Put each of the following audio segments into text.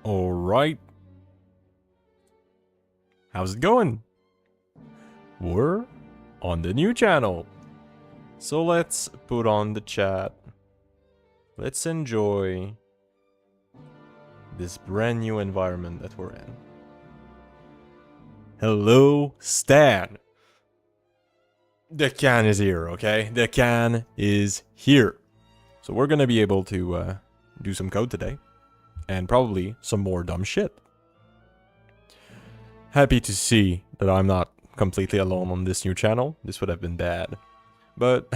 Alright. How's it going? We're on the new channel. So let's put on the chat. Let's enjoy this brand new environment that we're in. Hello, Stan. The can is here, okay? The can is here. So we're gonna be able to do some code today. And probably some more dumb shit. Happy to see that I'm not completely alone on this new channel. This would have been bad. But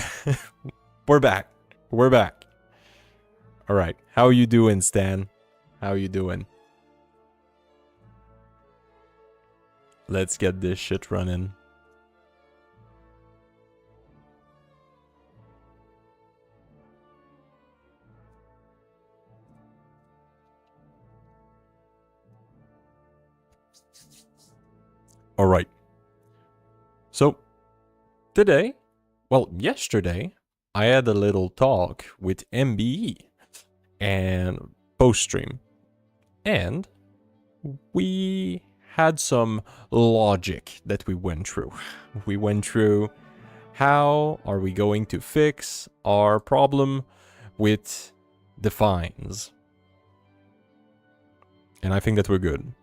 we're back. We're back. Alright, how you doing, Stan? How you doing? Let's get this shit running. Alright. So, today, well, yesterday, I had a little talk with MBE and post-stream. And we had some logic that we went through. We went through how are we going to fix our problem with defines. And I think that we're good.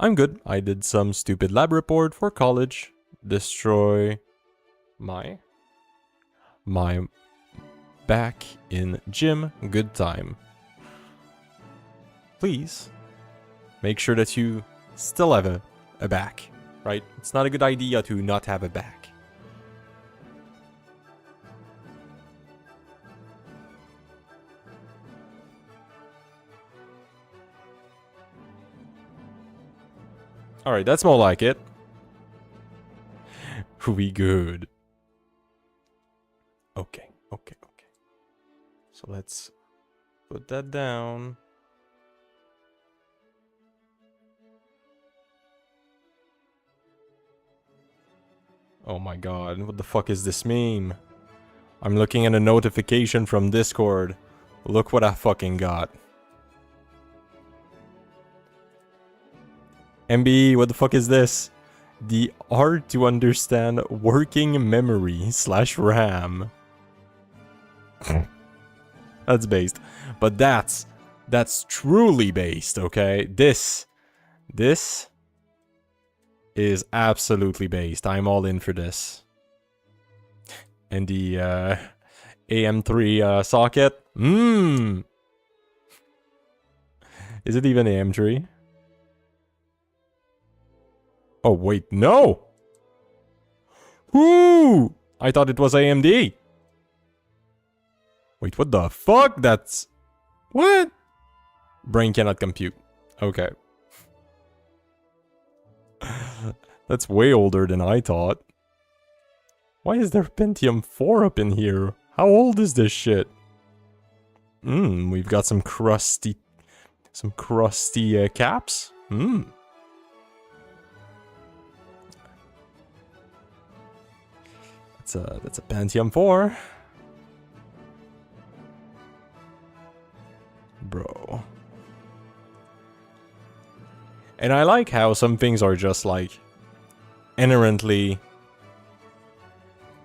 I'm good. I did some stupid lab report for college. Destroy my back in gym. Good time. Please make sure that you still have a back, right? It's not a good idea to not have a back. Alright, that's more like it. We good. Okay. So let's put that down. Oh my god, what the fuck is this meme? I'm looking at a notification from Discord. Look what I fucking got. MBE, what the fuck is this? The art to understand working memory / RAM. That's based. But that's truly based, okay? This is absolutely based. I'm all in for this. And the AM3 socket. Is it even AM3? Oh, wait, no! Woo! I thought it was AMD. Wait, what the fuck? That's... What? Brain cannot compute. Okay. That's way older than I thought. Why is there Pentium 4 up in here? How old is this shit? We've got some crusty... caps? That's a Pentium 4. Bro. And I like how some things are just like inherently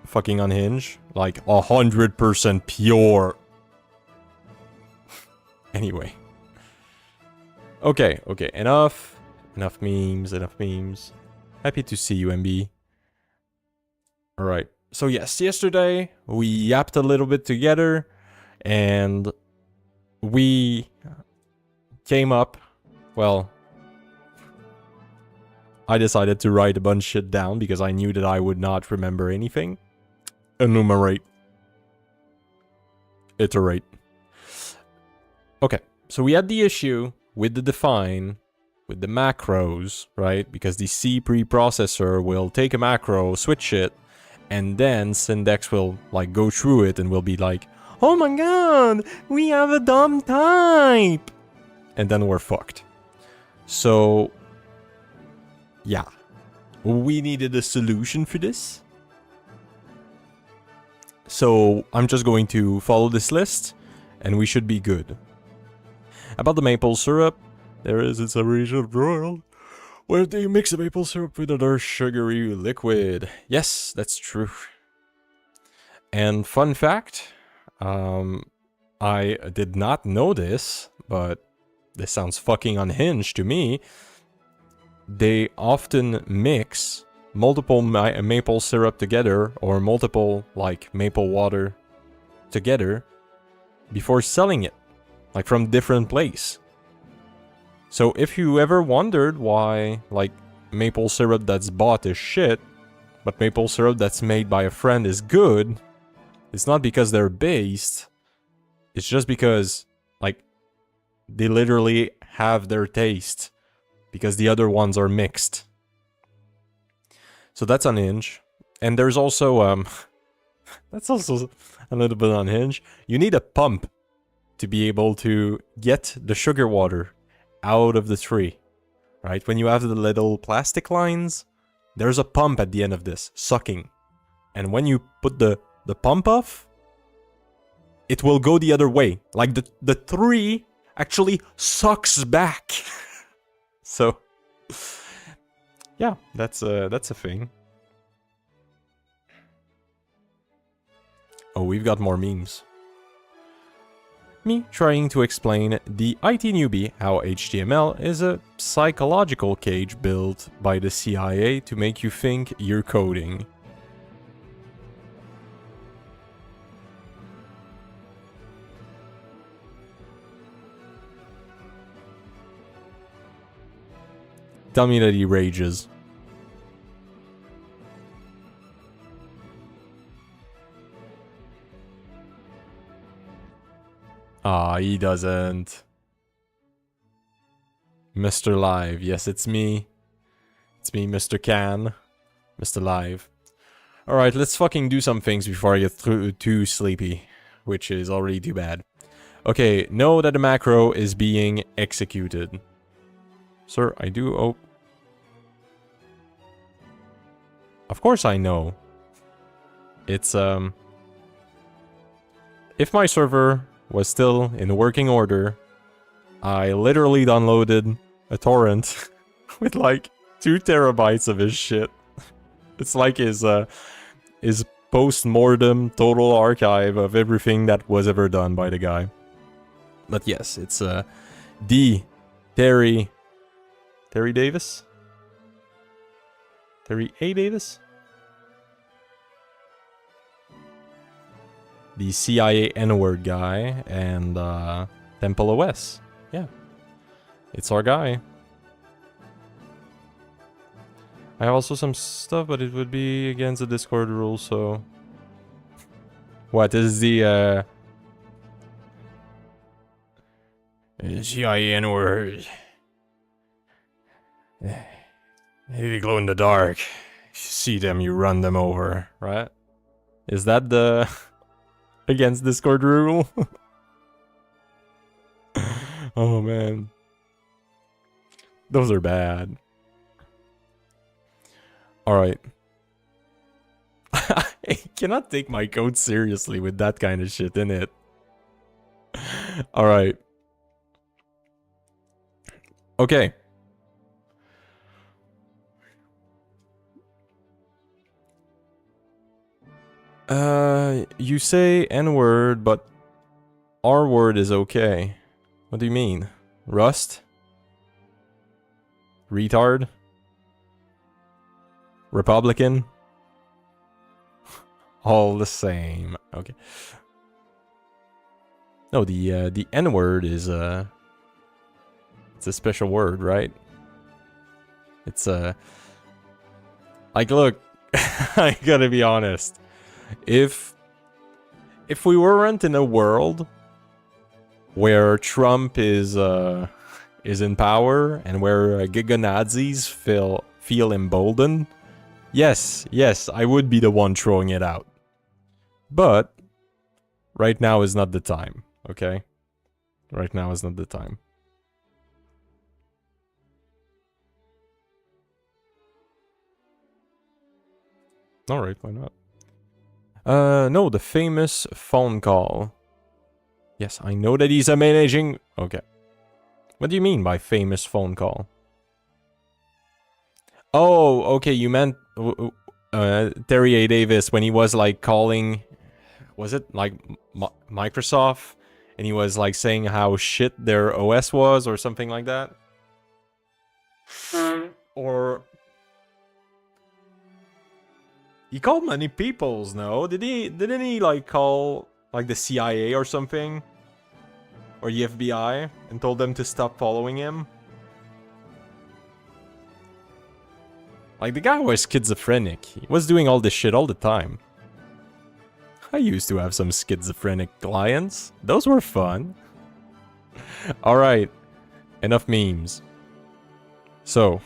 fucking unhinged. Like 100% pure. Anyway. Okay. Enough memes. Happy to see you, MB. Alright. So yes, yesterday we yapped a little bit together and we came up, well, I decided to write a bunch of shit down because I knew that I would not remember anything. Enumerate. Iterate. Okay, so we had the issue with the define, with the macros, right? Because the C preprocessor will take a macro, switch it, and then Syndex will like go through it and will be like, oh my god, we have a dumb type! And then we're fucked. So, yeah. We needed a solution for this. So, I'm just going to follow this list, and we should be good. About the maple syrup, there is its a region of the world where they mix the maple syrup with other sugary liquid. Yes, that's true. And fun fact, I did not know this, but this sounds fucking unhinged to me. They often mix multiple maple syrup together, or multiple, like, maple water together before selling it, like from different place. So if you ever wondered why, like, maple syrup that's bought is shit, but maple syrup that's made by a friend is good, it's not because they're based, it's just because, like, they literally have their taste, because the other ones are mixed. So that's unhinged. And there's also, that's also a little bit unhinged. You need a pump to be able to get the sugar water out of the tree, right? When you have the little plastic lines, there's a pump at the end of this, sucking. And when you put the pump off, it will go the other way. Like the tree actually sucks back. So, yeah, that's a thing. Oh, we've got more memes. Me trying to explain the IT newbie how HTML is a psychological cage built by the CIA to make you think you're coding. Tell me that he rages. Ah, he doesn't. Mr. Live. Yes, it's me. It's me, Mr. Can. Mr. Live. Alright, let's fucking do some things before I get too sleepy. Which is already too bad. Okay, know that the macro is being executed. Sir, I do... Oh. Of course I know. It's, if my server was still in working order, I literally downloaded a torrent with like 2 terabytes of his shit. It's like his post-mortem total archive of everything that was ever done by the guy. But yes, it's Terry Davis? Terry A. Davis? The CIA N-word guy, and Temple OS. Yeah. It's our guy. I have also some stuff, but it would be against the Discord rule, so... What is the, CIA N-word. They glow in the dark. You see them, you run them over, right? Is that the... against Discord rule? Oh man. Those are bad. Alright. I cannot take my code seriously with that kind of shit in it. Alright. Okay. You say N-word, but R-word is okay. What do you mean? Rust? Retard? Republican? All the same. Okay. No, the N-word is it's a special word, right? It's like, look, I gotta be honest. If we weren't in a world where Trump is in power and where Giga Nazis feel emboldened, yes, I would be the one throwing it out. But right now is not the time, okay? Right now is not the time. Alright, why not? No, the famous phone call. Yes, I know that he's a managing... Okay. What do you mean by famous phone call? Oh, okay, you meant Terry A. Davis when he was like calling, was it like Microsoft? And he was like saying how shit their OS was or something like that? Or... He called many peoples, no? Didn't he like call like the CIA or something? Or the FBI and told them to stop following him? Like, the guy was schizophrenic. He was doing all this shit all the time. I used to have some schizophrenic clients. Those were fun. Alright. Enough memes. So,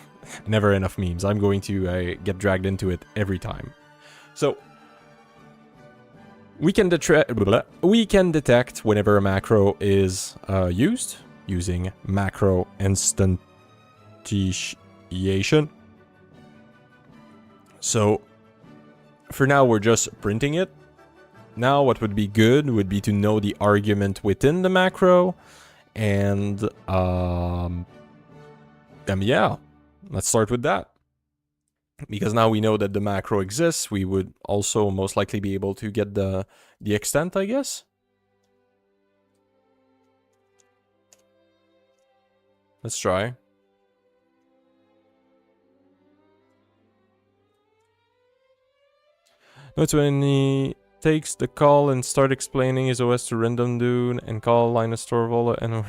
never enough memes. I'm going to get dragged into it every time. So, we can detect whenever a macro is used using macro instantiation. So, for now, we're just printing it. Now, what would be good would be to know the argument within the macro. And, yeah, let's start with that. Because now we know that the macro exists, we would also most likely be able to get the extent, I guess. Let's try. Notice when he takes the call and start explaining his OS to random dude and call Linus Torvald and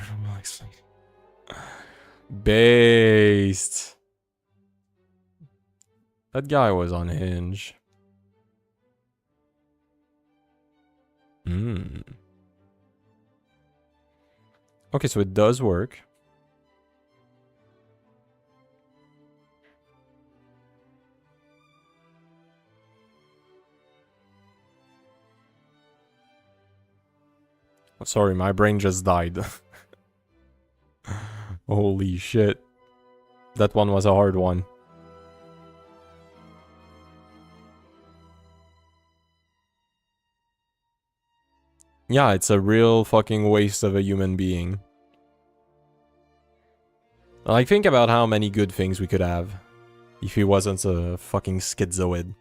based. That guy was on Hinge. Okay, so it does work. Oh, sorry, my brain just died. Holy shit. That one was a hard one. Yeah, it's a real fucking waste of a human being. Like, think about how many good things we could have if he wasn't a fucking schizoid.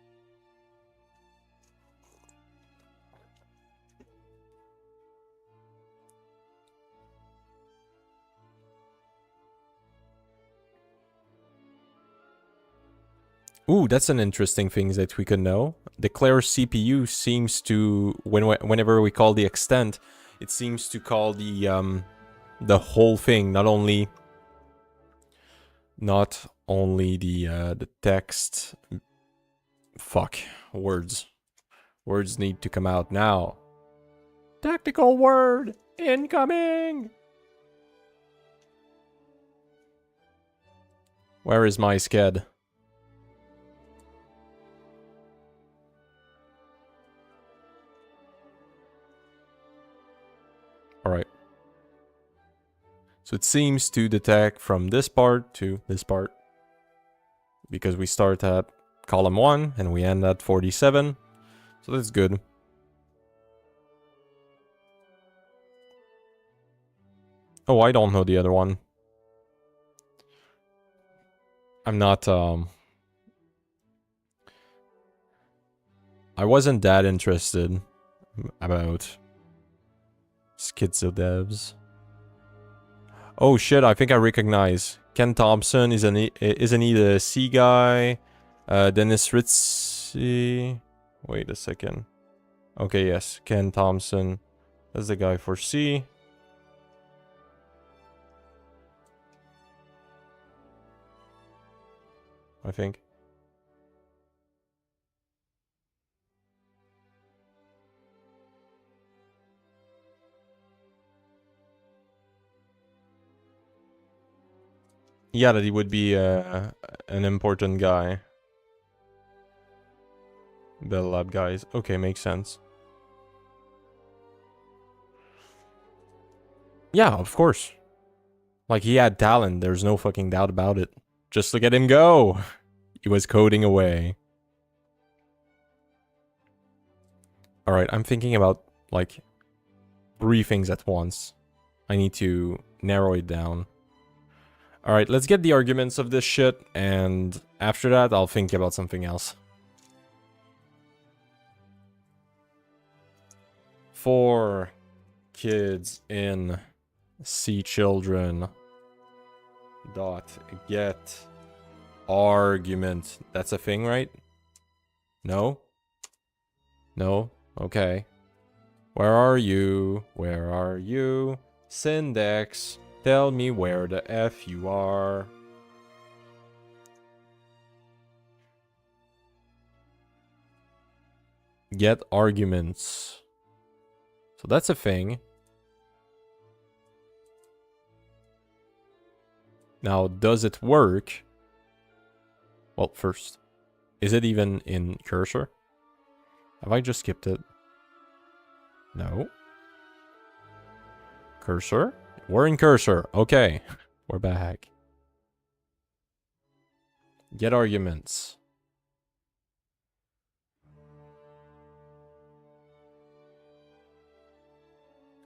Ooh, that's an interesting thing that we could know. Declare CPU seems to, whenever we call the extent, it seems to call the whole thing, not only the text. Fuck, words. Words need to come out now. Tactical word incoming. Where is my sked? Alright. So it seems to detect from this part to this part. Because we start at column 1 and we end at 47. So that's good. Oh, I don't know the other one. I'm not, I wasn't that interested about schizo devs. Oh shit, I think I recognize. Ken Thompson, isn't he the C guy? Dennis Ritchie. Wait a second. Okay, yes, Ken Thompson. That's the guy for C. I think. Yeah, that he would be an important guy. Bell Lab guys. Okay, makes sense. Yeah, of course. Like, he had talent. There's no fucking doubt about it. Just look at him go. He was coding away. Alright, I'm thinking about, like, 3 things at once. I need to narrow it down. Alright, let's get the arguments of this shit, and after that, I'll think about something else. 4 kids in C children dot get argument. That's a thing, right? No? No? Okay. Where are you? Where are you? Syndex. Tell me where the F you are. Get arguments. So that's a thing. Now, does it work? Well, first, is it even in cursor? Have I just skipped it? No. Cursor? We're in cursor. Okay. We're back. Get arguments.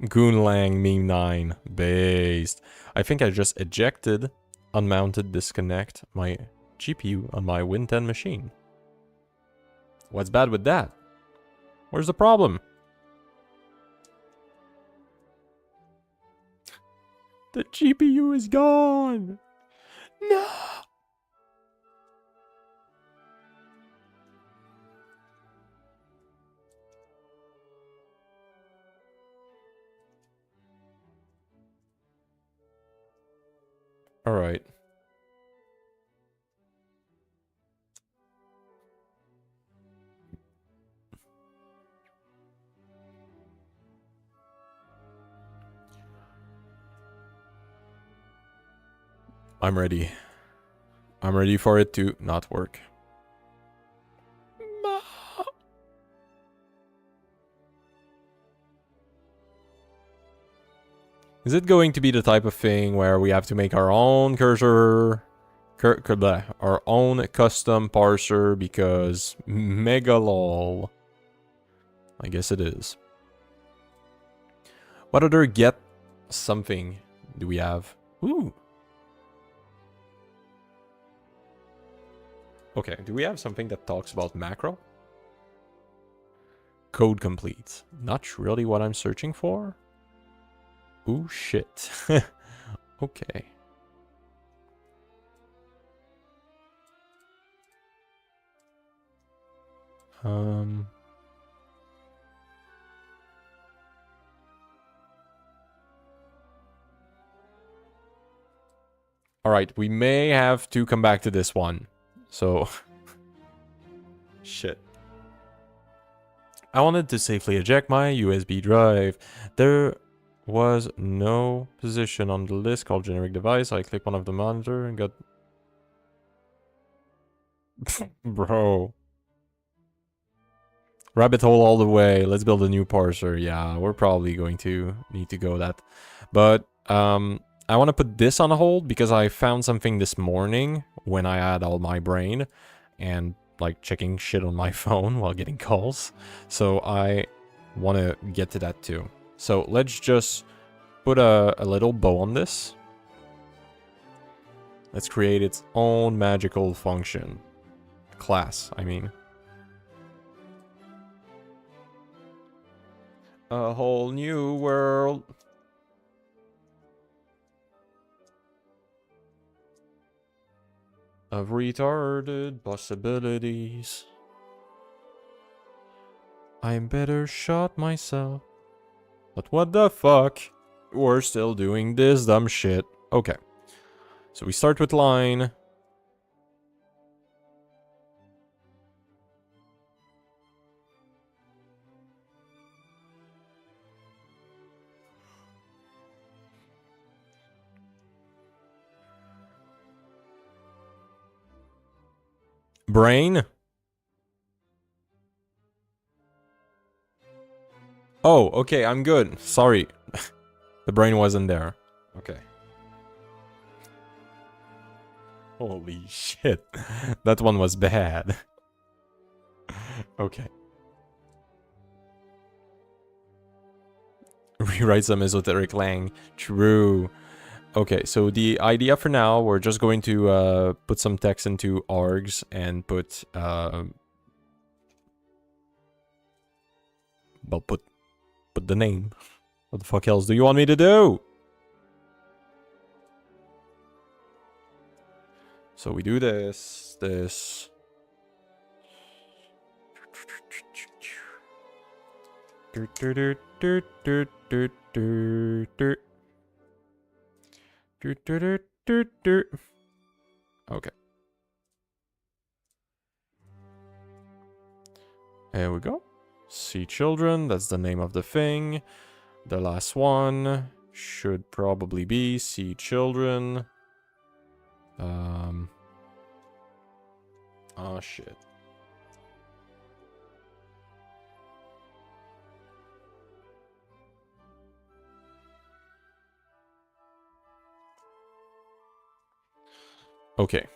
Goonlang meme 9. Based. I think I just ejected, unmounted, disconnect my GPU on my Win 10 machine. What's bad with that? Where's the problem? The GPU is gone! No! Alright. I'm ready. I'm ready for it to not work. Is it going to be the type of thing where we have to make our own cursor, our own custom parser because mega lol? I guess it is. What other get something do we have? Ooh. Okay, do we have something that talks about macro? Code complete. Not really what I'm searching for. Ooh, shit. Okay. Alright, we may have to come back to this one. So... Shit. I wanted to safely eject my USB drive. There was no position on the list called generic device. I clicked one of the monitor and got... Bro. Rabbit hole all the way. Let's build a new parser. Yeah, we're probably going to need to go that. But, I want to put this on hold because I found something this morning when I had all my brain and like checking shit on my phone while getting calls. So I want to get to that too. So let's just put a little bow on this. Let's create its own magical function. Class, I mean. A whole new world. Of retarded possibilities. I'm better shot myself. But what the fuck? We're still doing this dumb shit. Okay. So we start with line. Brain? Oh, okay, I'm good. Sorry. The brain wasn't there. Okay. Holy shit. That one was bad. Okay. Rewrite some esoteric lang. True. Okay, so the idea for now, we're just going to put some text into args and put well, put the name. What the fuck else do you want me to do? So we do this. Okay. There we go. See children, that's the name of the thing. The last one should probably be see children. Oh shit. Okay.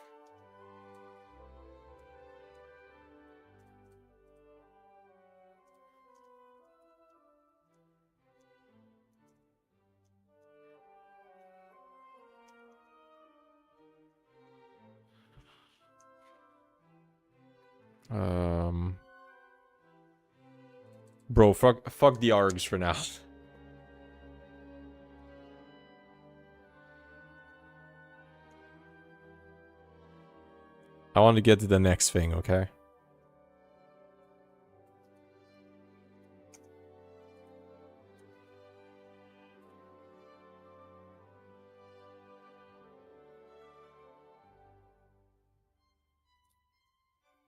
Bro, fuck the args for now. I want to get to the next thing, okay?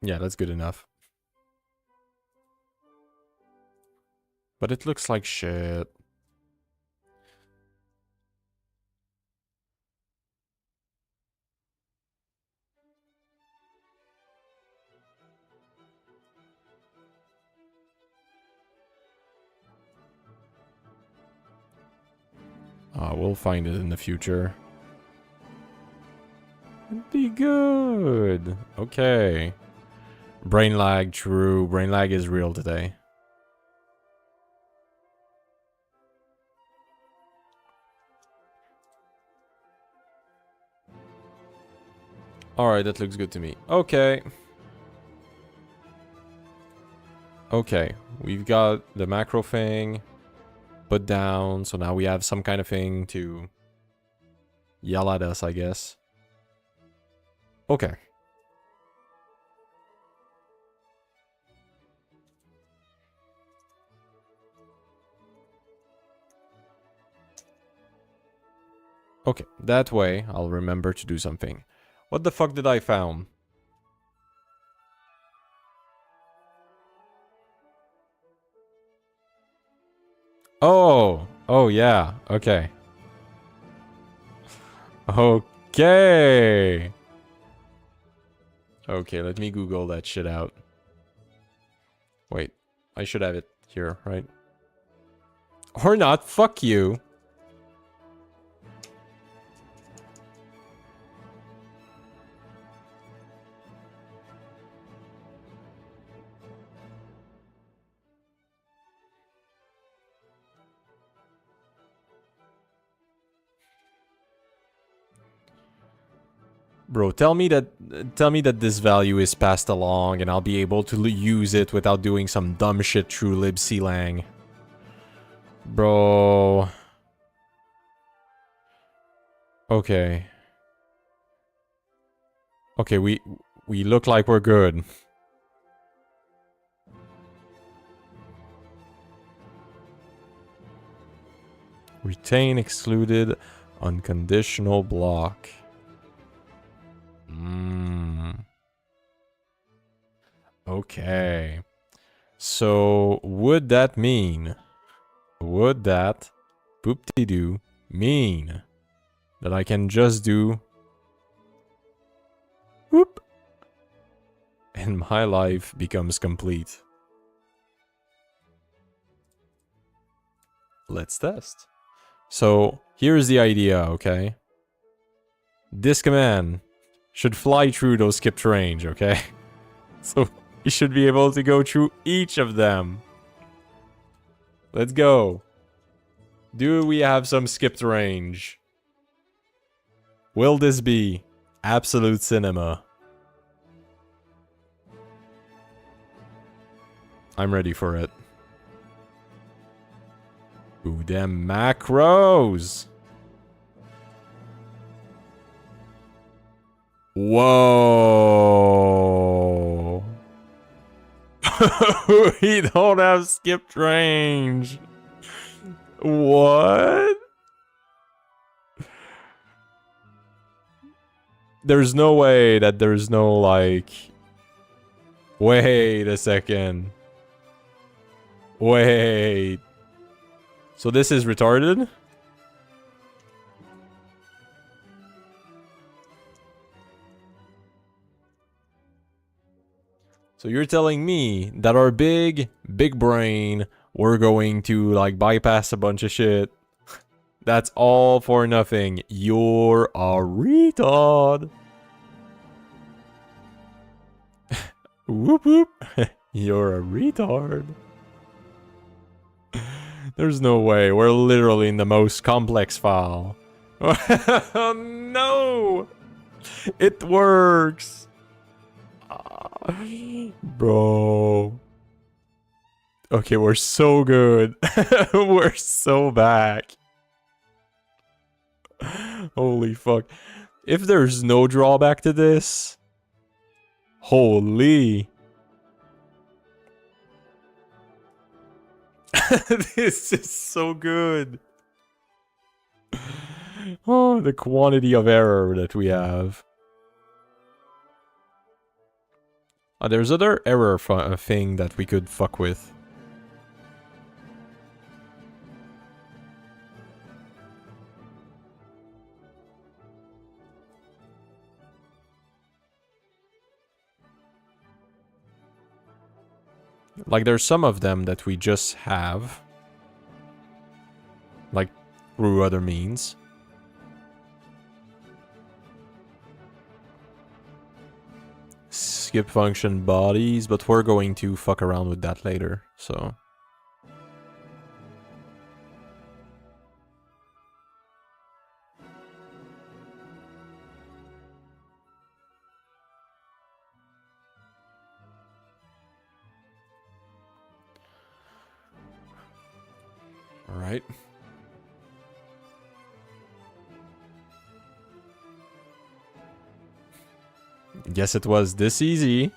Yeah, that's good enough. But it looks like shit. We'll find it in the future. Be good. Okay. Brain lag, true. Brain lag is real today. Alright, that looks good to me. Okay. Okay, we've got the macro thing put down, so now we have some kind of thing to yell at us, I guess. Okay. Okay, that way I'll remember to do something. What the fuck did I found? Oh yeah, okay. Okay. Okay, let me Google that shit out. Wait, I should have it here, right? Or not, fuck you. Bro, tell me that this value is passed along and I'll be able to use it without doing some dumb shit through libclang. Bro. Okay. Okay, we look like we're good. Retain excluded unconditional block. Okay. So, would that boop-de-doo mean that I can just do whoop and my life becomes complete? Let's test. So, here's the idea, okay? This command should fly through those skipped range, okay? So, you should be able to go through each of them. Let's go. Do we have some skipped range? Will this be absolute cinema? I'm ready for it. Ooh, them macros! Whoa! We don't have skipped range. What? There's no way that there's no, like... Wait a second. Wait. So this is retarded? So you're telling me that our big brain, we're going to, like, bypass a bunch of shit. That's all for nothing. You're a retard. Whoop whoop. You're a retard. There's no way. We're literally in the most complex file. Oh, no! It works! Bro. Okay, we're so good. We're so back. Holy fuck. If there's no drawback to this... Holy... This is so good. Oh, the quantity of error that we have. There's other error thing that we could fuck with. Like, there's some of them that we just have. Like, through other means. Skip function bodies, but we're going to fuck around with that later, so... Alright. Guess it was this easy.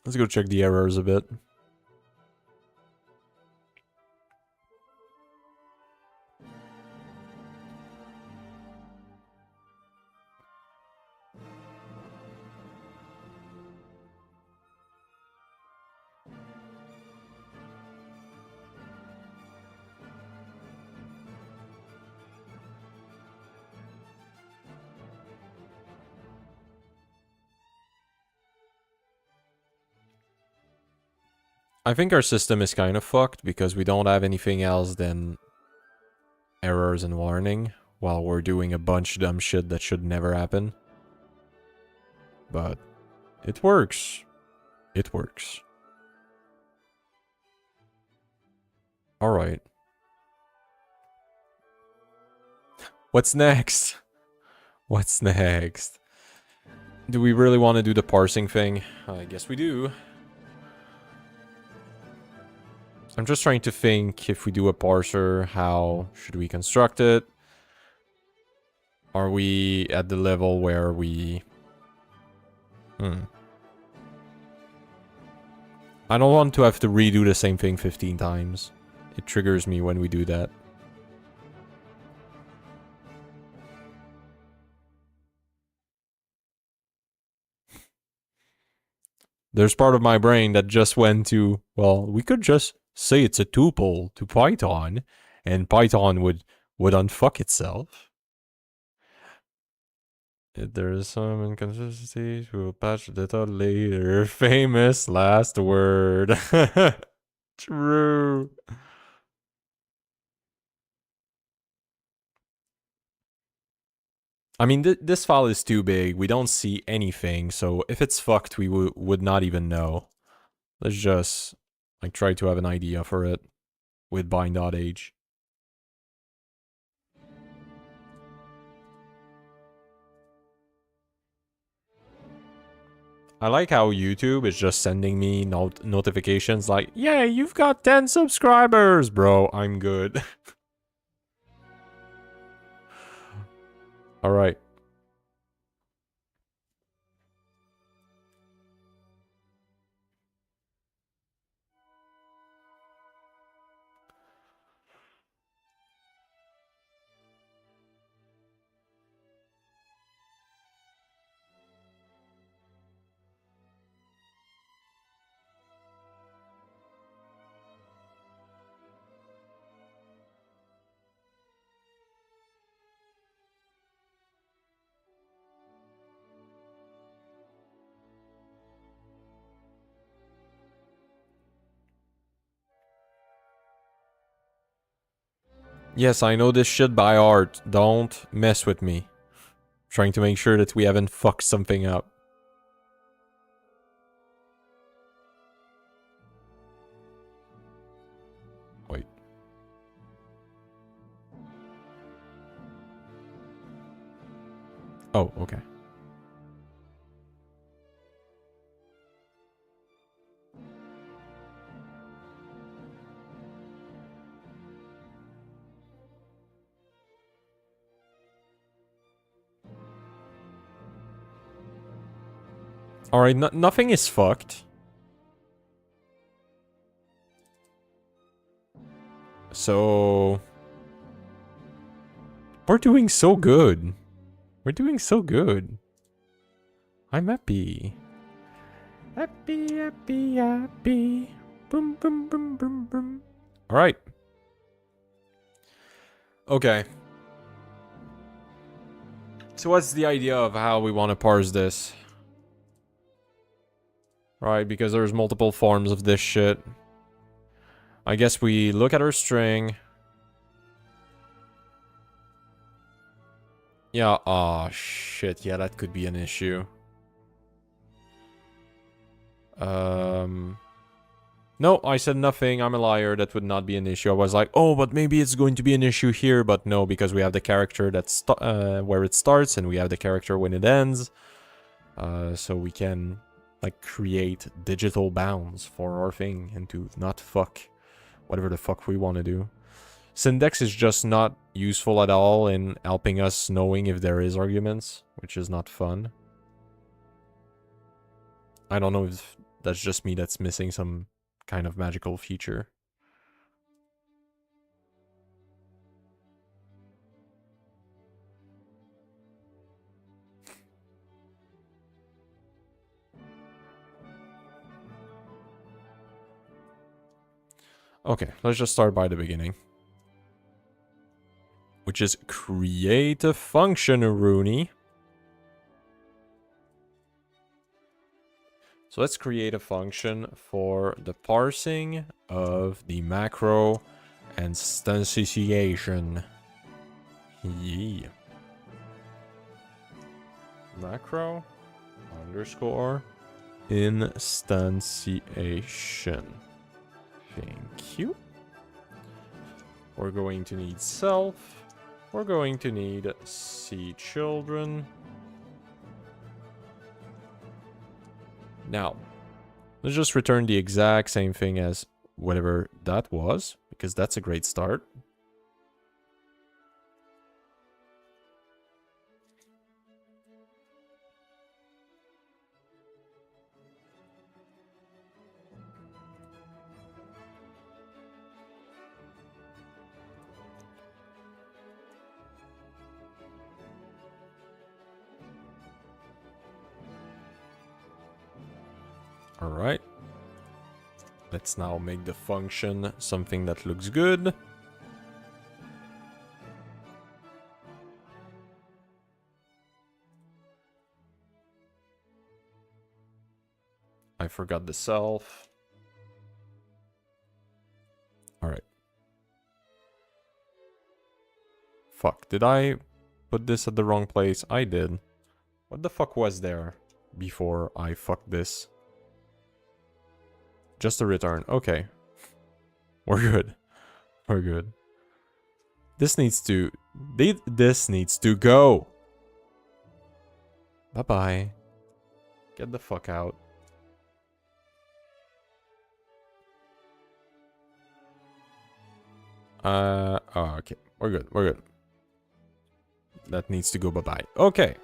Let's go check the errors a bit. I think our system is kind of fucked because we don't have anything else than errors and warning while we're doing a bunch of dumb shit that should never happen. But it works. It works. Alright. What's next? What's next? Do we really want to do the parsing thing? I guess we do. I'm just trying to think, if we do a parser, how should we construct it? Are we at the level where we... I don't want to have to redo the same thing 15 times. It triggers me when we do that. There's part of my brain that just went to, well, we could just say it's a tuple to Python, and Python would unfuck itself. If there is some inconsistencies, we'll patch the data later. Famous last word. True. I mean, this file is too big. We don't see anything. So if it's fucked, we would not even know. Let's just like try to have an idea for it with bind.h. I like how YouTube is just sending me notifications like, yeah, you've got 10 subscribers, bro. I'm good. All right. Yes, I know this shit by heart. Don't mess with me. Trying to make sure that we haven't fucked something up. Wait. Oh, okay. Alright, nothing is fucked. So... we're doing so good. We're doing so good. I'm happy. Happy, happy, happy. Boom, boom, boom, boom, boom. Alright. Okay. So what's the idea of how we want to parse this? Right, because there's multiple forms of this shit. I guess we look at our string. Yeah, aw, shit. Yeah, that could be an issue. No, I said nothing. I'm a liar. That would not be an issue. I was like, oh, but maybe it's going to be an issue here. But no, because we have the character that's where it starts and we have the character when it ends. So we can like create digital bounds for our thing and to not fuck whatever the fuck we want to do. Syndex is just not useful at all in helping us knowing if there is arguments, which is not fun. I don't know if that's just me that's missing some kind of magical feature. Okay, let's just start by the beginning. Which is create a function, Rooney. So let's create a function for the parsing of the macro instantiation. Yeah. Macro underscore instantiation. Thank you. We're going to need self. We're going to need C children. Now, let's just return the exact same thing as whatever that was, because that's a great start. All right. Let's now make the function something that looks good. I forgot the self. All right. Fuck, did I put this at the wrong place. I did. What the fuck was there before I fucked this? Just a return. Okay. We're good. We're good. This needs to... This needs to go. Bye-bye. Get the fuck out. Oh, okay. We're good. We're good. That needs to go bye-bye. Okay.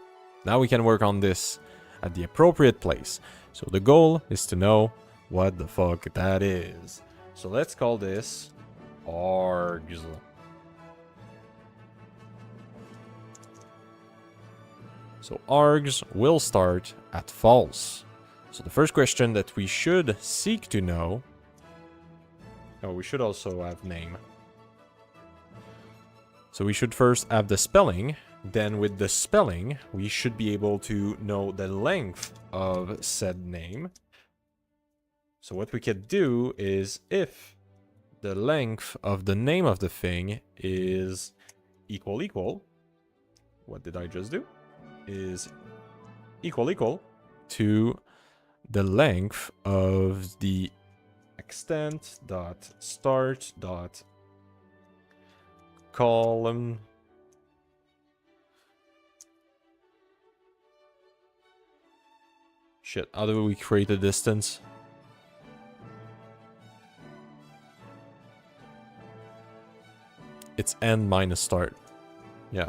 Now we can work on this at the appropriate place. So the goal is to know what the fuck that is. So let's call this args. So args will start at false. So the first question that we should seek to know... Oh, we should also have name. So we should first have the spelling. Then with the spelling, we should be able to know the length of said name. So what we could do is if the length of the name of the thing is equal, what did I just do? Is equal to the length of the extent dot start dot column shit. How do we create a distance? It's end minus start. Yeah.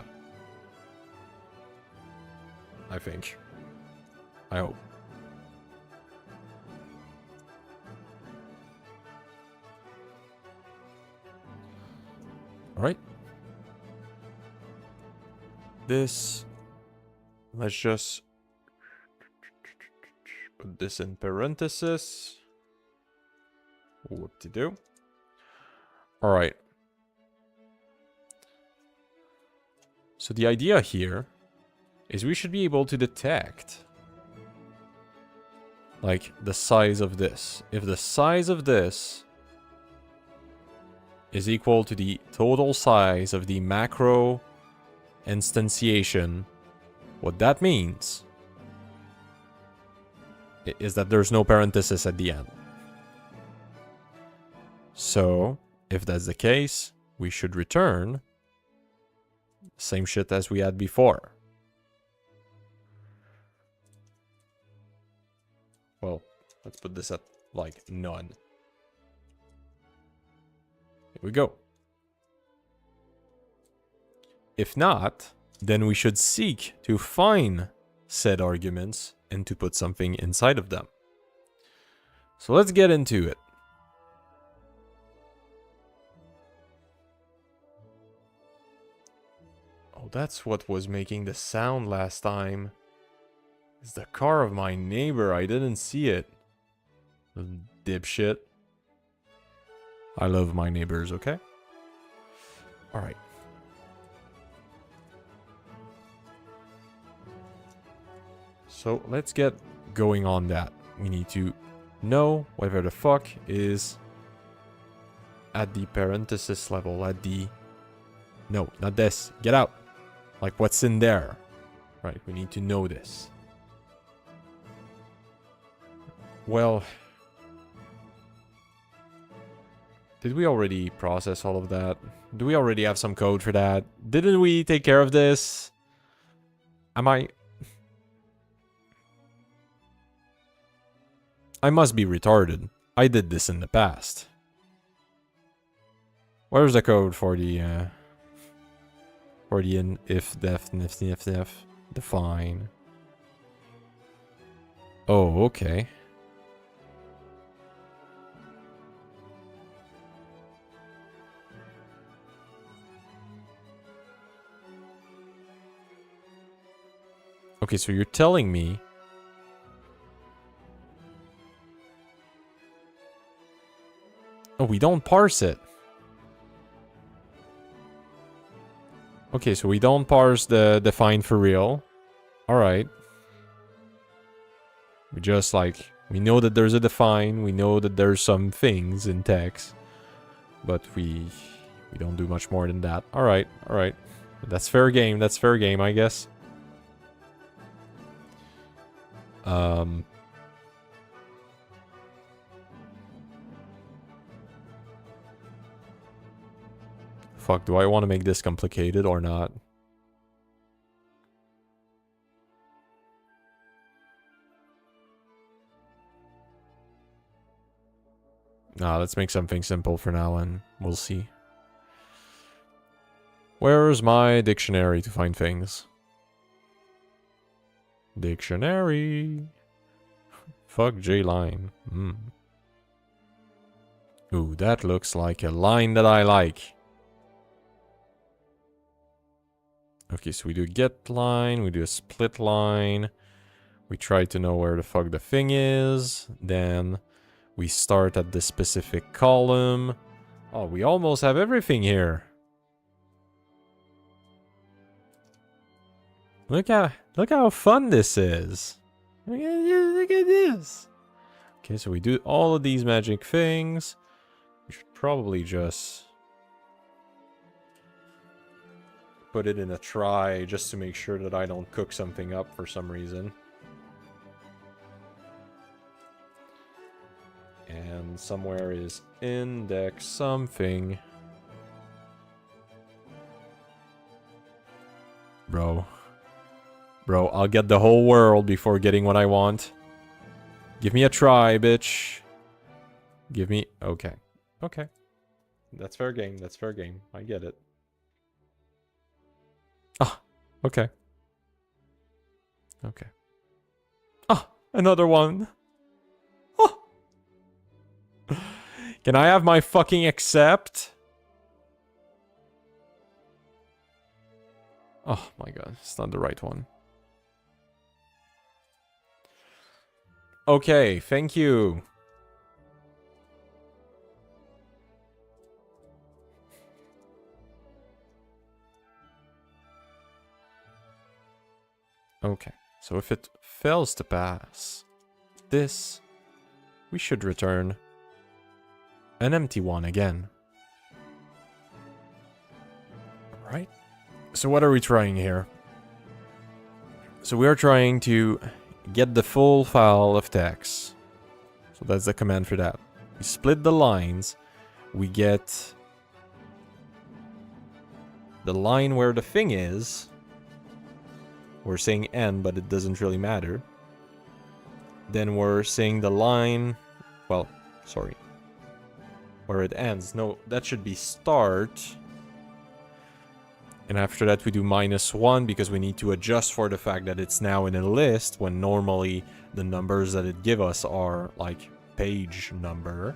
I think. I hope. Alright. This... Let's just... put this in parenthesis. Whoop-de-doo. Alright. So the idea here is we should be able to detect like the size of this. If the size of this is equal to the total size of the macro instantiation, what that means is that there's no parenthesis at the end. So if that's the case, we should return same shit as we had before. Well, let's put this at, like, none. Here we go. If not, then we should seek to find said arguments and to put something inside of them. So let's get into it. Oh, that's what was making the sound last time. It's the car of my neighbor. I didn't see it. Dipshit. I love my neighbors, okay? Alright. So let's get going on that. We need to know whatever the fuck is at the parenthesis level, at the... No, not this. Get out. Like what's in there. Right, we need to know this. Well... Did we already process all of that? Do we already have some code for that? Didn't we take care of this? Am I must be retarded. I did this in the past. Where's the code for the if def define? Oh, okay. Okay, so you're telling me oh, we don't parse it. Okay, so we don't parse the define for real. Alright. We just like, we know that there's a define, we know that there's some things in text, but we don't do much more than that. Alright, alright. That's fair game. That's fair game, I guess. Fuck, do I want to make this complicated or not? Nah, let's make something simple for now and we'll see. Where's my dictionary to find things? Dictionary. Fuck J-line. Ooh, that looks like a line that I like. Okay, so we do a get line, we do a split line. We try to know where the fuck the thing is. Then we start at the specific column. Oh, we almost have everything here. Look how fun this is. Look at this. Okay, so we do all of these magic things. We should probably just put it in a try just to make sure that I don't cook something up for some reason. And somewhere is index something. Bro, I'll get the whole world before getting what I want. Give me a try, bitch. Give me... Okay. Okay. That's fair game. That's fair game. I get it. Ah, okay. Okay. Ah, another one. Oh. Can I have my fucking accept? Oh my god, it's not the right one. Okay, thank you. Okay, so if it fails to pass this, we should return an empty one again. Alright. So what are we trying here? So we are trying to get the full file of text. So that's the command for that. We split the lines. We get the line where the thing is. We're saying end, but it doesn't really matter. Then we're saying the line... Well, sorry. Where it ends. No, that should be start. And after that we do -1 because we need to adjust for the fact that it's now in a list when normally the numbers that it give us are like page number.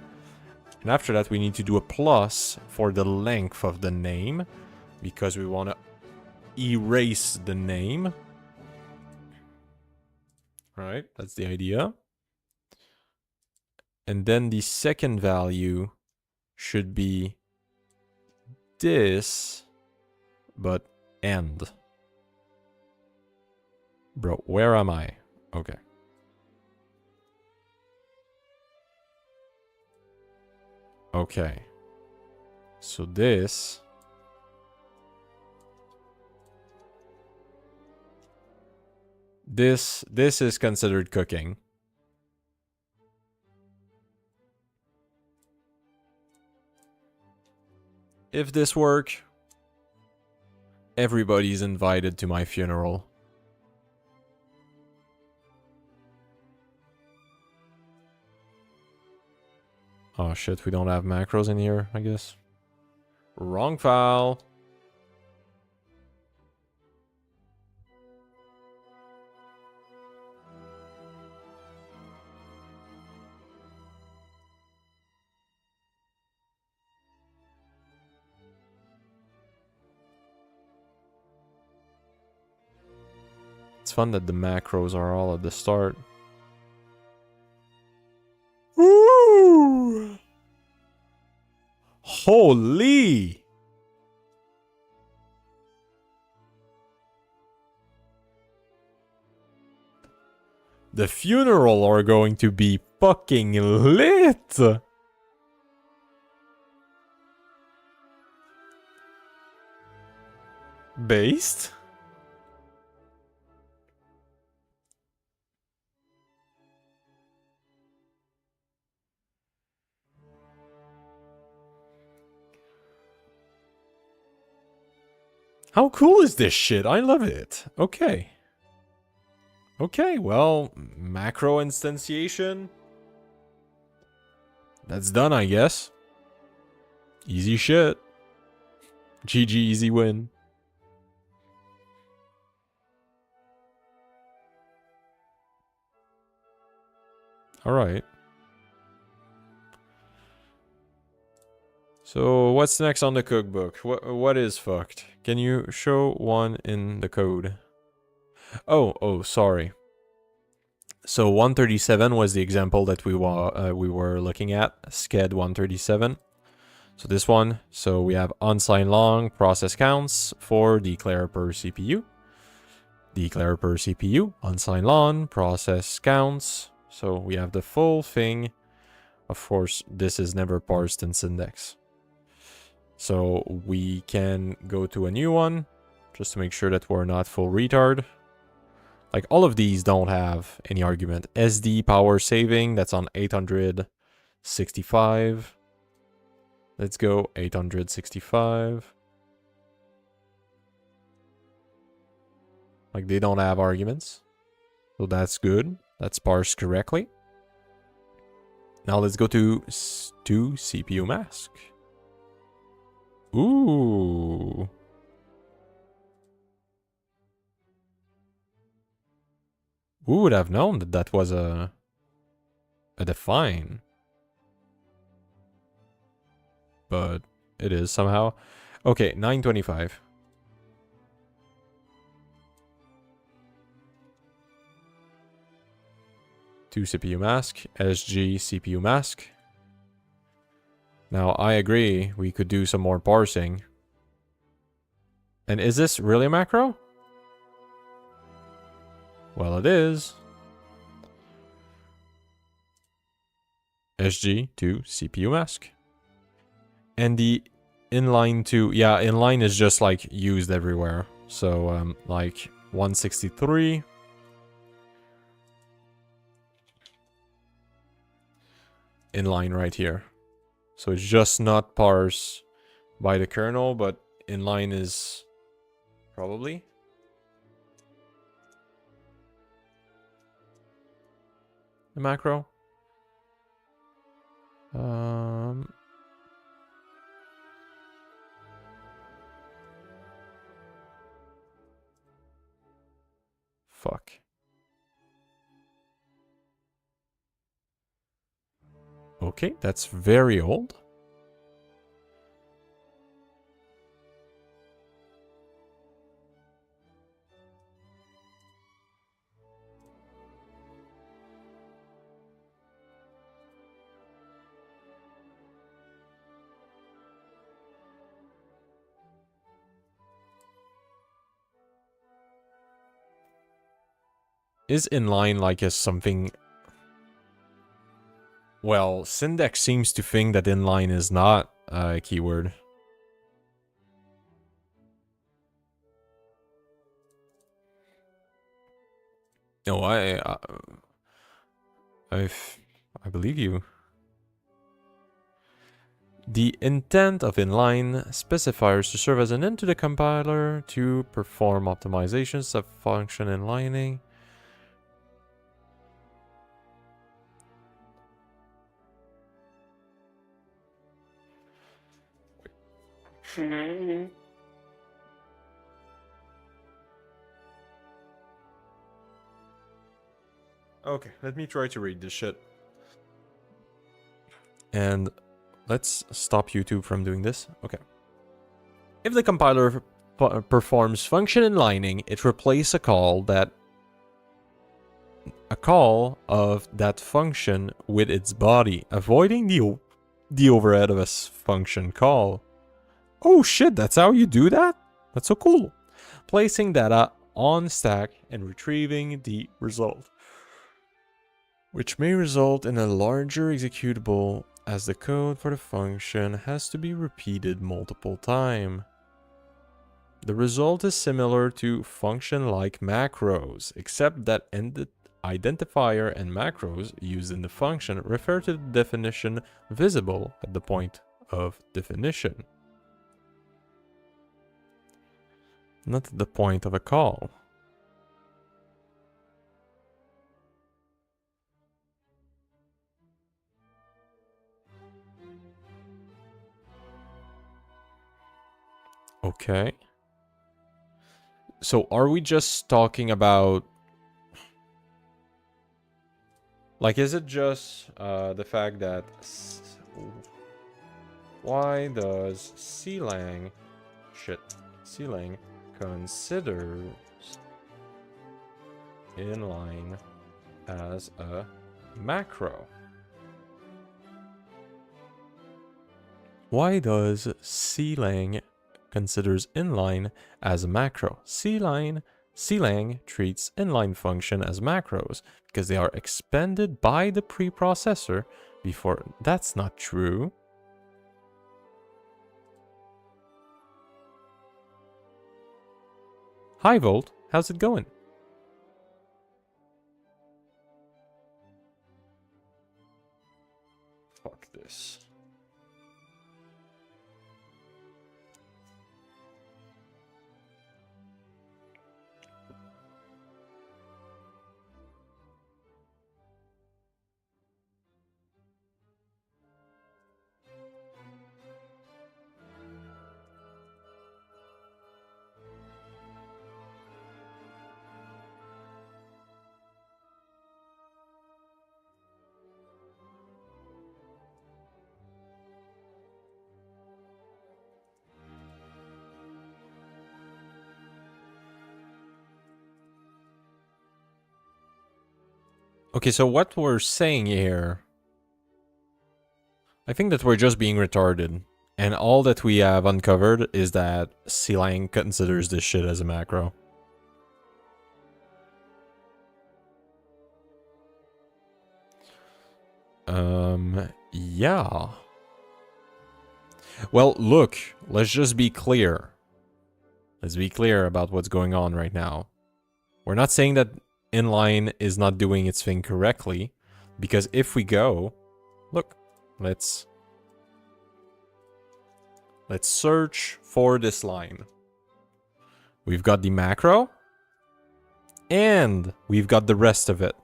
And after that we need to do a plus for the length of the name because we want to erase the name. Right, that's the idea. And then the second value should be this, but end. Bro, where am I? Okay. Okay. So this... This is considered cooking. If this works, everybody's invited to my funeral. Oh shit, we don't have macros in here, I guess. Wrong file. It's fun that the macros are all at the start. Ooh! Holy! The funeral are going to be fucking lit! Based? How cool is this shit? I love it. Okay. Okay, well, macro instantiation. That's done, I guess. Easy shit. GG, easy win. Alright. So, what's next on the cookbook? What is fucked? Can you show one in the code? Oh, sorry. So 137 was the example that we were looking at, SCED 137. So this one, so we have unsigned long process counts for declare per CPU. Declare per CPU, unsigned long, process counts. So we have the full thing. Of course, this is never parsed in Syndex. So we can go to a new one, just to make sure that we're not full retard. Like, all of these don't have any argument. SD power saving, that's on 865. Let's go 865. Like, they don't have arguments. So that's good. That's parsed correctly. Now let's go to CPU mask. Ooh. Who would have known that that was a define? But it is somehow. Okay, 925. To CPU mask, SG CPU mask. Now, I agree, we could do some more parsing. And is this really a macro? Well, it is. SG to CPU mask. And the inline to, yeah, inline is just like used everywhere. So, like 163. Inline right here. So it's just not parsed by the kernel, but inline is probably. The macro. Fuck. Okay, that's very old. Is inline like a something... Well, Syndex seems to think that inline is not a keyword. No, I believe you. The intent of inline specifiers to serve as an end to the compiler to perform optimizations of function inlining. Okay, let me try to read this shit. And let's stop YouTube from doing this. Okay. If the compiler performs function inlining, it replaces a call of that function with its body, avoiding the overhead of a function call. Oh shit, that's how you do that? That's so cool. Placing data on stack and retrieving the result, which may result in a larger executable as the code for the function has to be repeated multiple times. The result is similar to function-like macros, except that identifier and macros used in the function refer to the definition visible at the point of definition, not at the point of a call. Okay. So are we just talking about... Like, is it just the fact that... Why does clang... Shit. Clang considers inline as a macro? Why does clang considers inline as a macro? Clang treats inline function as macros because they are expanded by the preprocessor before. That's not true. Hi Volt, how's it going? Fuck this. Okay, so what we're saying here, I think that we're just being retarded. And all that we have uncovered is that clang considers this shit as a macro. Yeah. Well, look, let's just be clear. Let's be clear about what's going on right now. We're not saying that inline is not doing its thing correctly, because if we go, look, let's search for this line. We've got the macro, and we've got the rest of it.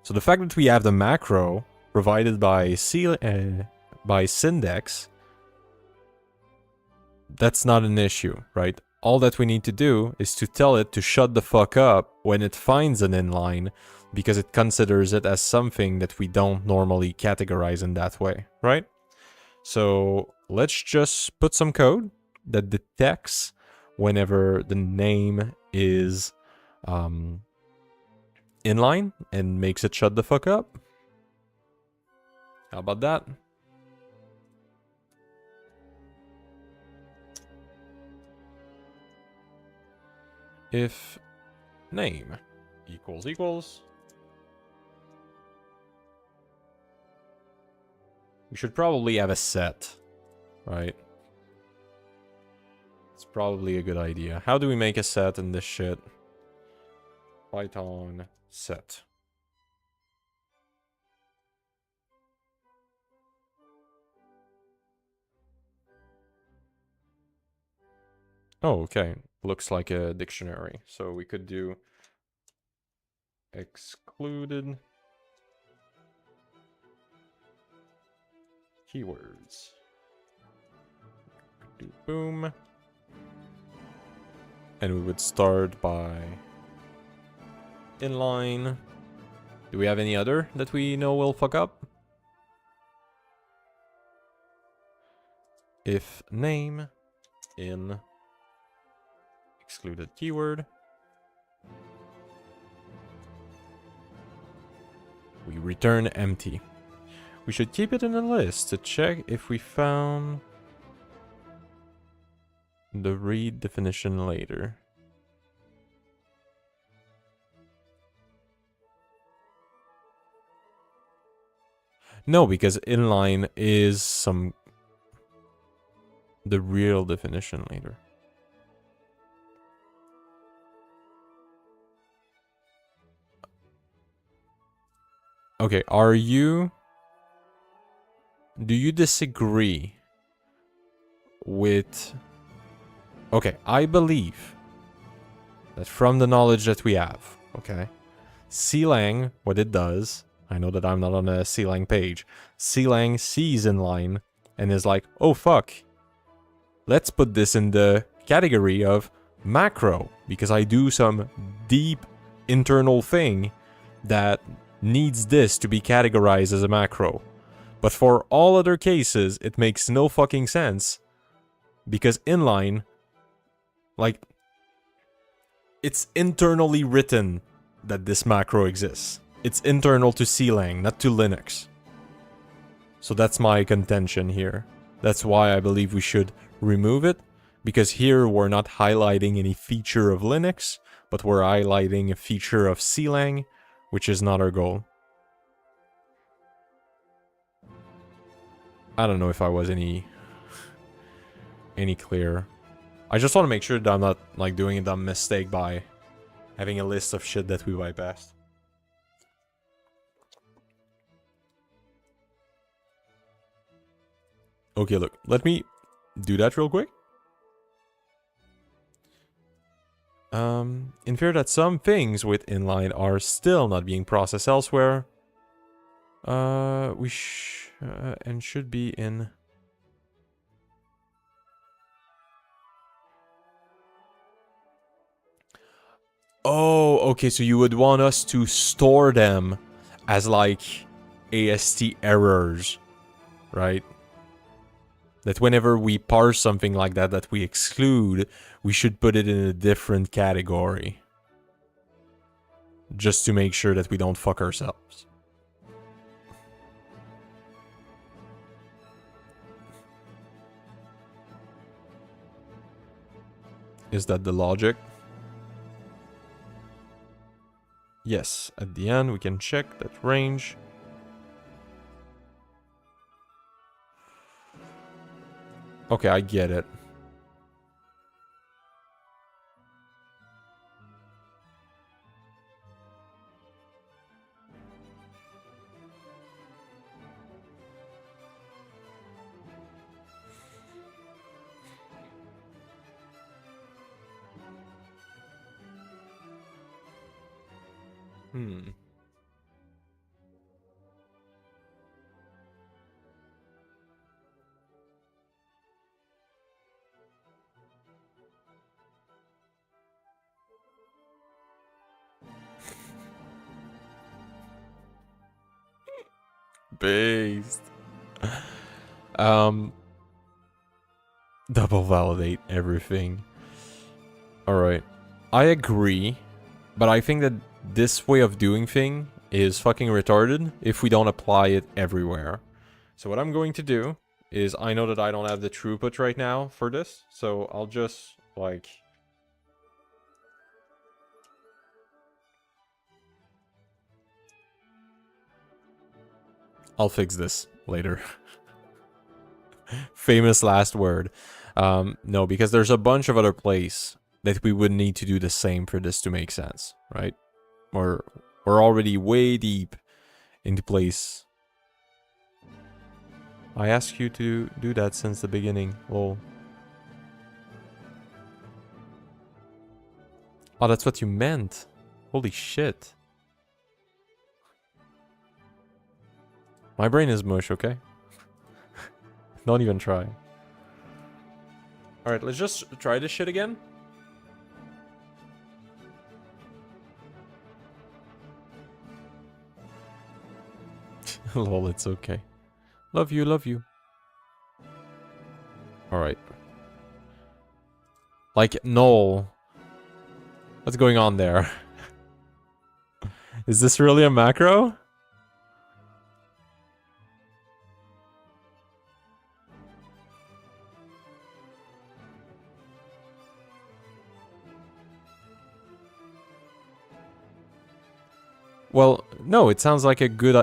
So the fact that we have the macro provided by Syndex, that's not an issue, right? All that we need to do is to tell it to shut the fuck up when it finds an inline, because it considers it as something that we don't normally categorize in that way, right? So let's just put some code that detects whenever the name is inline and makes it shut the fuck up. How about that? If name equals, we should probably have a set, right? It's probably a good idea. How do we make a set in this shit? Python set. Oh, okay. Looks like a dictionary. So we could do excluded keywords. Do boom. And we would start by inline. Do we have any other that we know will fuck up? If name in excluded keyword, we return empty. We should keep it in the list to check if we found the read definition later. No, because inline is the real definition later. Okay, do you disagree with... Okay, I believe that from the knowledge that we have, okay, Sealang, what it does, I know that I'm not on a Sealang page, Sealang sees inline and is like, oh fuck, let's put this in the category of macro, because I do some deep internal thing that needs this to be categorized as a macro. But for all other cases, it makes no fucking sense, because inline, like, it's internally written that this macro exists. It's internal to Sealang, not to Linux. So that's my contention here. That's why I believe we should remove it, because here we're not highlighting any feature of Linux, but we're highlighting a feature of Sealang, which is not our goal. I don't know if I was any clearer. I just want to make sure that I'm not like doing a dumb mistake by having a list of shit that we bypassed. Okay, look, let me do that real quick. Infer that some things with inline are still not being processed elsewhere. And should be in... Oh, okay, so you would want us to store them as like AST errors, right? That whenever we parse something like that that we exclude, we should put it in a different category. Just to make sure that we don't fuck ourselves. Is that the logic? Yes, at the end we can check that range. Okay, I get it. Based. Double validate everything. Alright. I agree, but I think that this way of doing thing is fucking retarded if we don't apply it everywhere. So what I'm going to do is, I know that I don't have the throughput right now for this, so I'll just, like... I'll fix this later. Famous last word. No, because there's a bunch of other places that we would need to do the same for this to make sense, right? We're already way deep into place. I asked you to do that since the beginning. Lol. Oh, that's what you meant. Holy shit. My brain is mush, okay? Don't even try. Alright, let's just try this shit again. Lol, it's okay. Love you, love you. Alright. Like, no. What's going on there? Is this really a macro? Well, no, it sounds like a good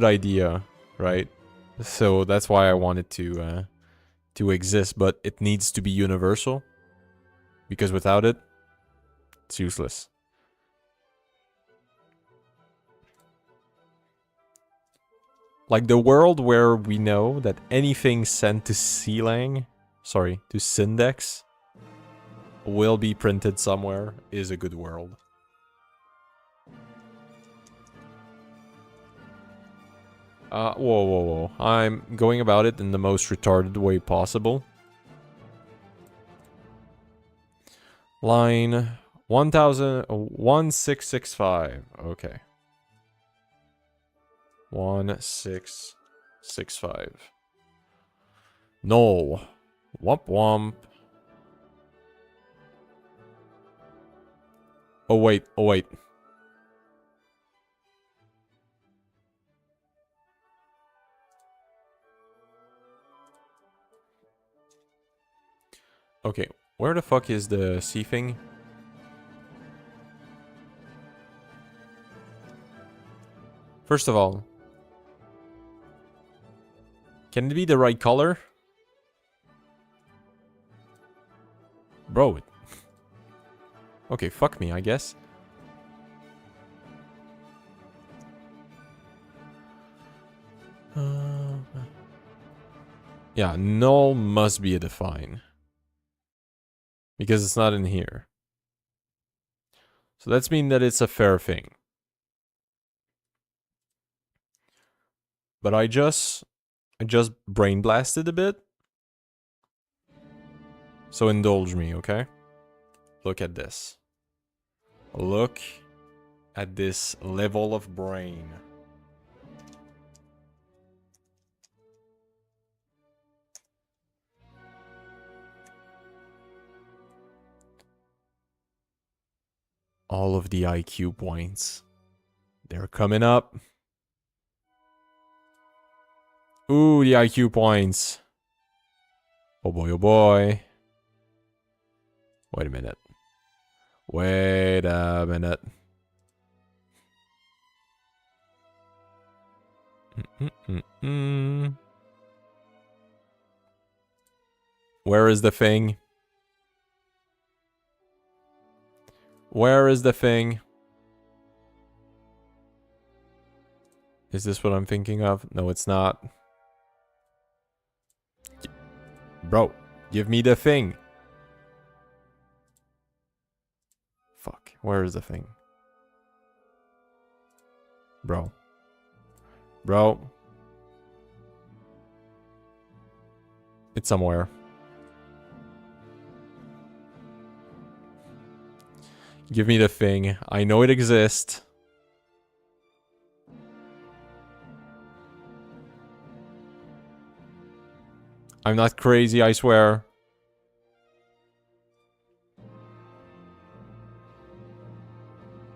idea, right? So that's why I wanted to exist, but it needs to be universal, because without it, it's useless. Like the world where we know that anything sent to Clang, sorry, to Syndex, will be printed somewhere is a good world. Whoa. I'm going about it in the most retarded way possible. Line 1665. Okay. 1665. No. Womp womp. Oh wait. Okay, where the fuck is the C thing? First of all, can it be the right color? Bro. Okay, fuck me, I guess. Yeah, null must be a define. Because it's not in here. So that's mean that it's a fair thing. But I just brain blasted a bit. So indulge me, okay? Look at this. Look at this level of brain. All of the IQ points. They're coming up. Ooh, the IQ points. Oh boy, oh boy. Wait a minute. Wait a minute. Where is the thing? Where is the thing? Is this what I'm thinking of? No, it's not. Bro, give me the thing. Fuck, where is the thing? Bro. It's somewhere. Give me the thing. I know it exists. I'm not crazy, I swear.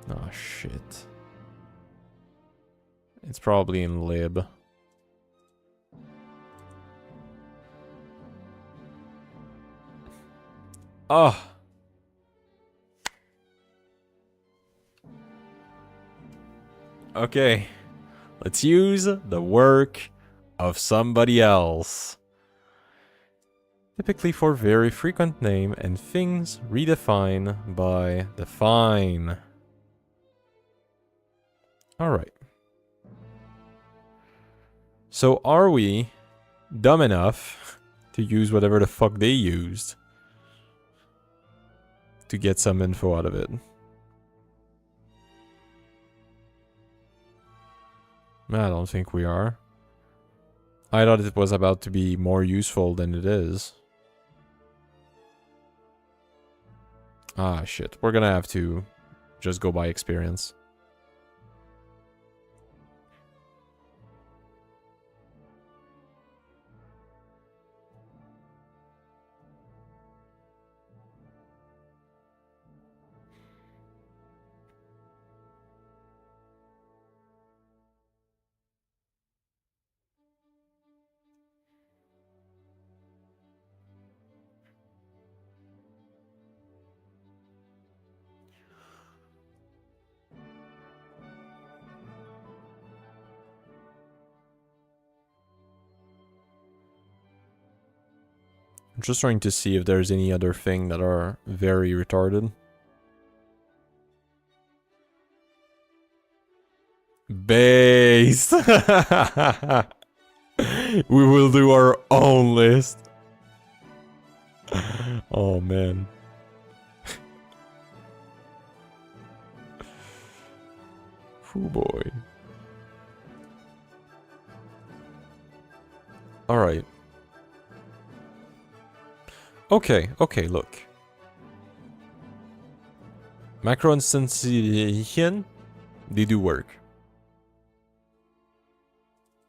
Oh, shit. It's probably in lib. Oh. Okay. Let's use the work of somebody else. Typically for very frequent name and things redefine by define. Alright. So are we dumb enough to use whatever the fuck they used to get some info out of it? I don't think we are. I thought it was about to be more useful than it is. Ah, shit. We're gonna have to just go by experience. I'm just trying to see if there's any other thing that are very retarded. Based. We will do our own list. Oh man. Oh boy. Alright. Okay, look. Macro instantiation, they do work.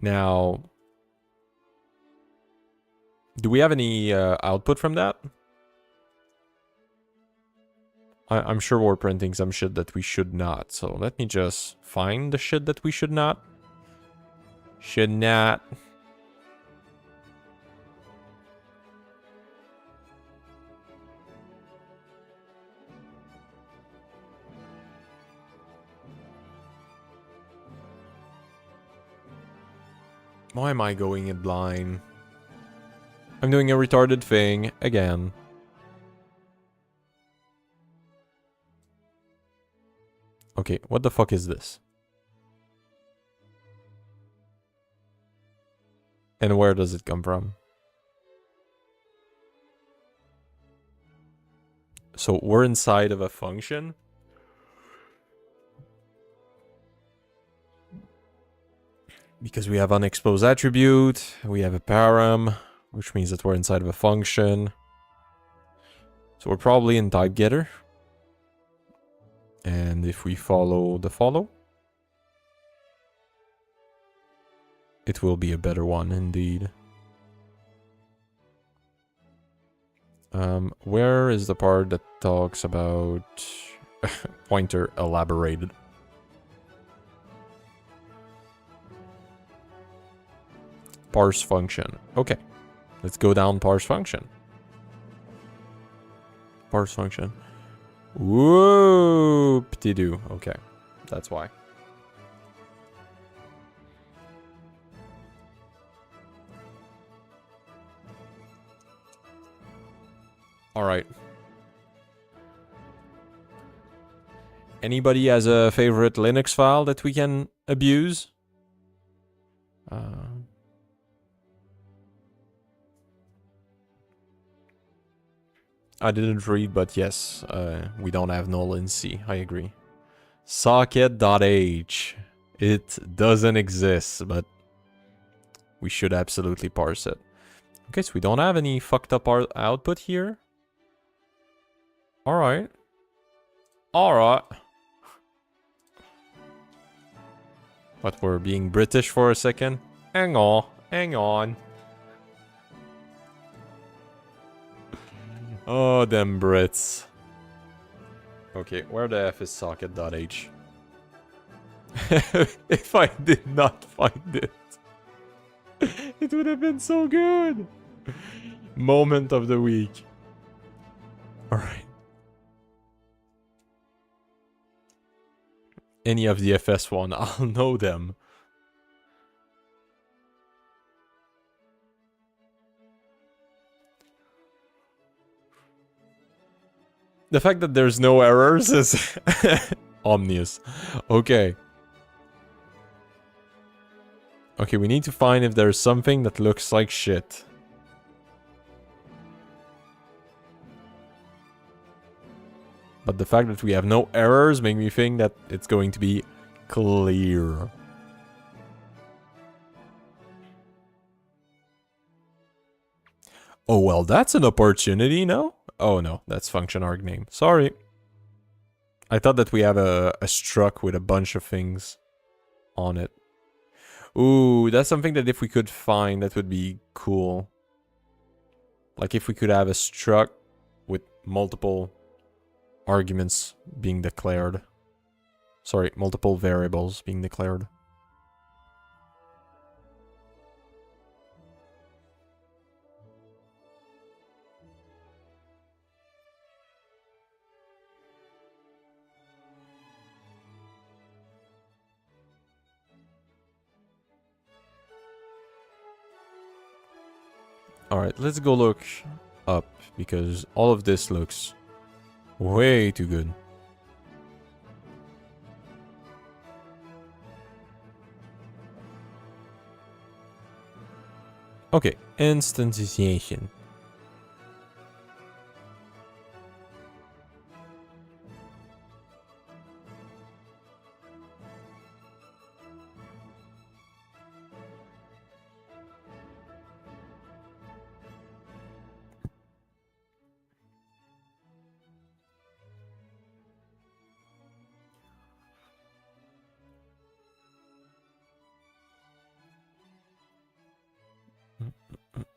Now, do we have any output from that? I'm sure we're printing some shit that we should not. So let me just find the shit that we should not. Should not. Why am I going it blind? I'm doing a retarded thing again. Okay, what the fuck is this? And where does it come from? So we're inside of a function. Because we have unexposed attribute, we have a param, which means that we're inside of a function. So we're probably in type getter. And if we follow the follow, it will be a better one indeed. Where is the part that talks about pointer elaborated? Parse function. Okay. Let's go down parse function. Parse function. Whoop-de-doo. Okay. That's why. Alright. Anybody has a favorite Linux file that we can abuse? I didn't read, but yes, we don't have null in C. I agree. Socket.h. It doesn't exist, but we should absolutely parse it. Okay, so we don't have any fucked up output here. Alright. Alright. But we're being British for a second. Hang on. Hang on. Oh, them Brits. Okay, where the F is socket.h? If I did not find it, it would have been so good. Moment of the week. Alright. Any of the FS1, I'll know them. The fact that there's no errors is omnious. Okay. Okay, we need to find if there's something that looks like shit. But the fact that we have no errors makes me think that it's going to be clear. Oh, well, that's an opportunity, no? Oh, no, that's function arg name. Sorry. I thought that we have a struct with a bunch of things on it. Ooh, that's something that if we could find, that would be cool. Like if we could have a struct with multiple arguments being declared. Sorry, multiple variables being declared. Alright, let's go look up, because all of this looks way too good. Okay, instantiation.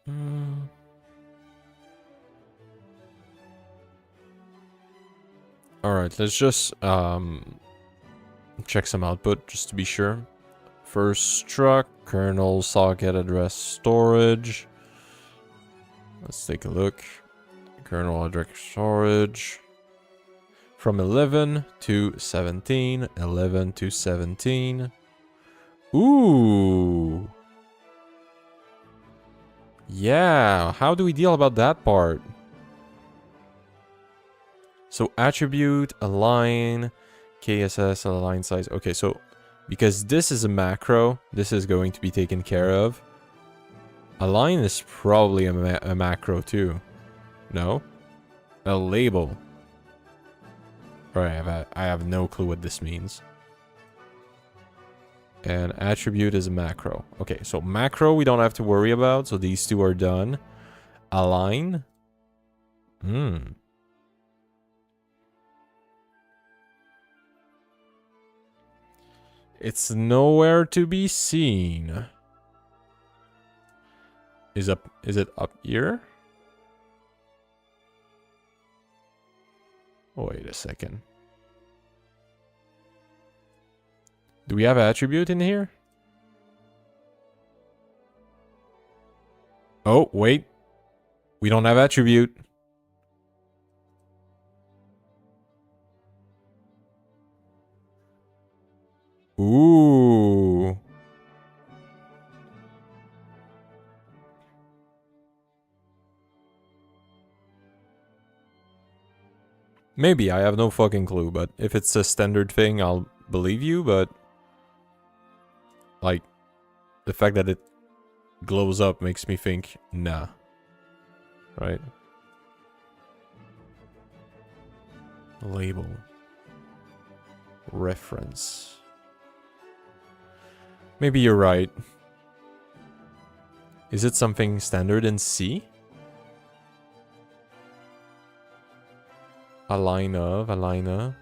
Mm. All right, let's just check some output just to be sure. First struct, kernel, socket address, storage. Let's take a look. Kernel address storage. From 11 to 17. 11 to 17. Ooh. Yeah, how do we deal about that part? So attribute, align, KSS, align size. Okay, so because this is a macro, this is going to be taken care of. Align is probably a macro too. No? A label. Alright, I have no clue what this means. And attribute is a macro. Okay, so macro we don't have to worry about, so these two are done. Align. It's nowhere to be seen. Is it up here? Oh, wait a second. Do we have attribute in here? Oh, wait. We don't have attribute. Ooh. Maybe, I have no fucking clue, but if it's a standard thing, I'll believe you, but... Like, the fact that it glows up makes me think, nah. Right? Label. Reference. Maybe you're right. Is it something standard in C? Align of, aligner.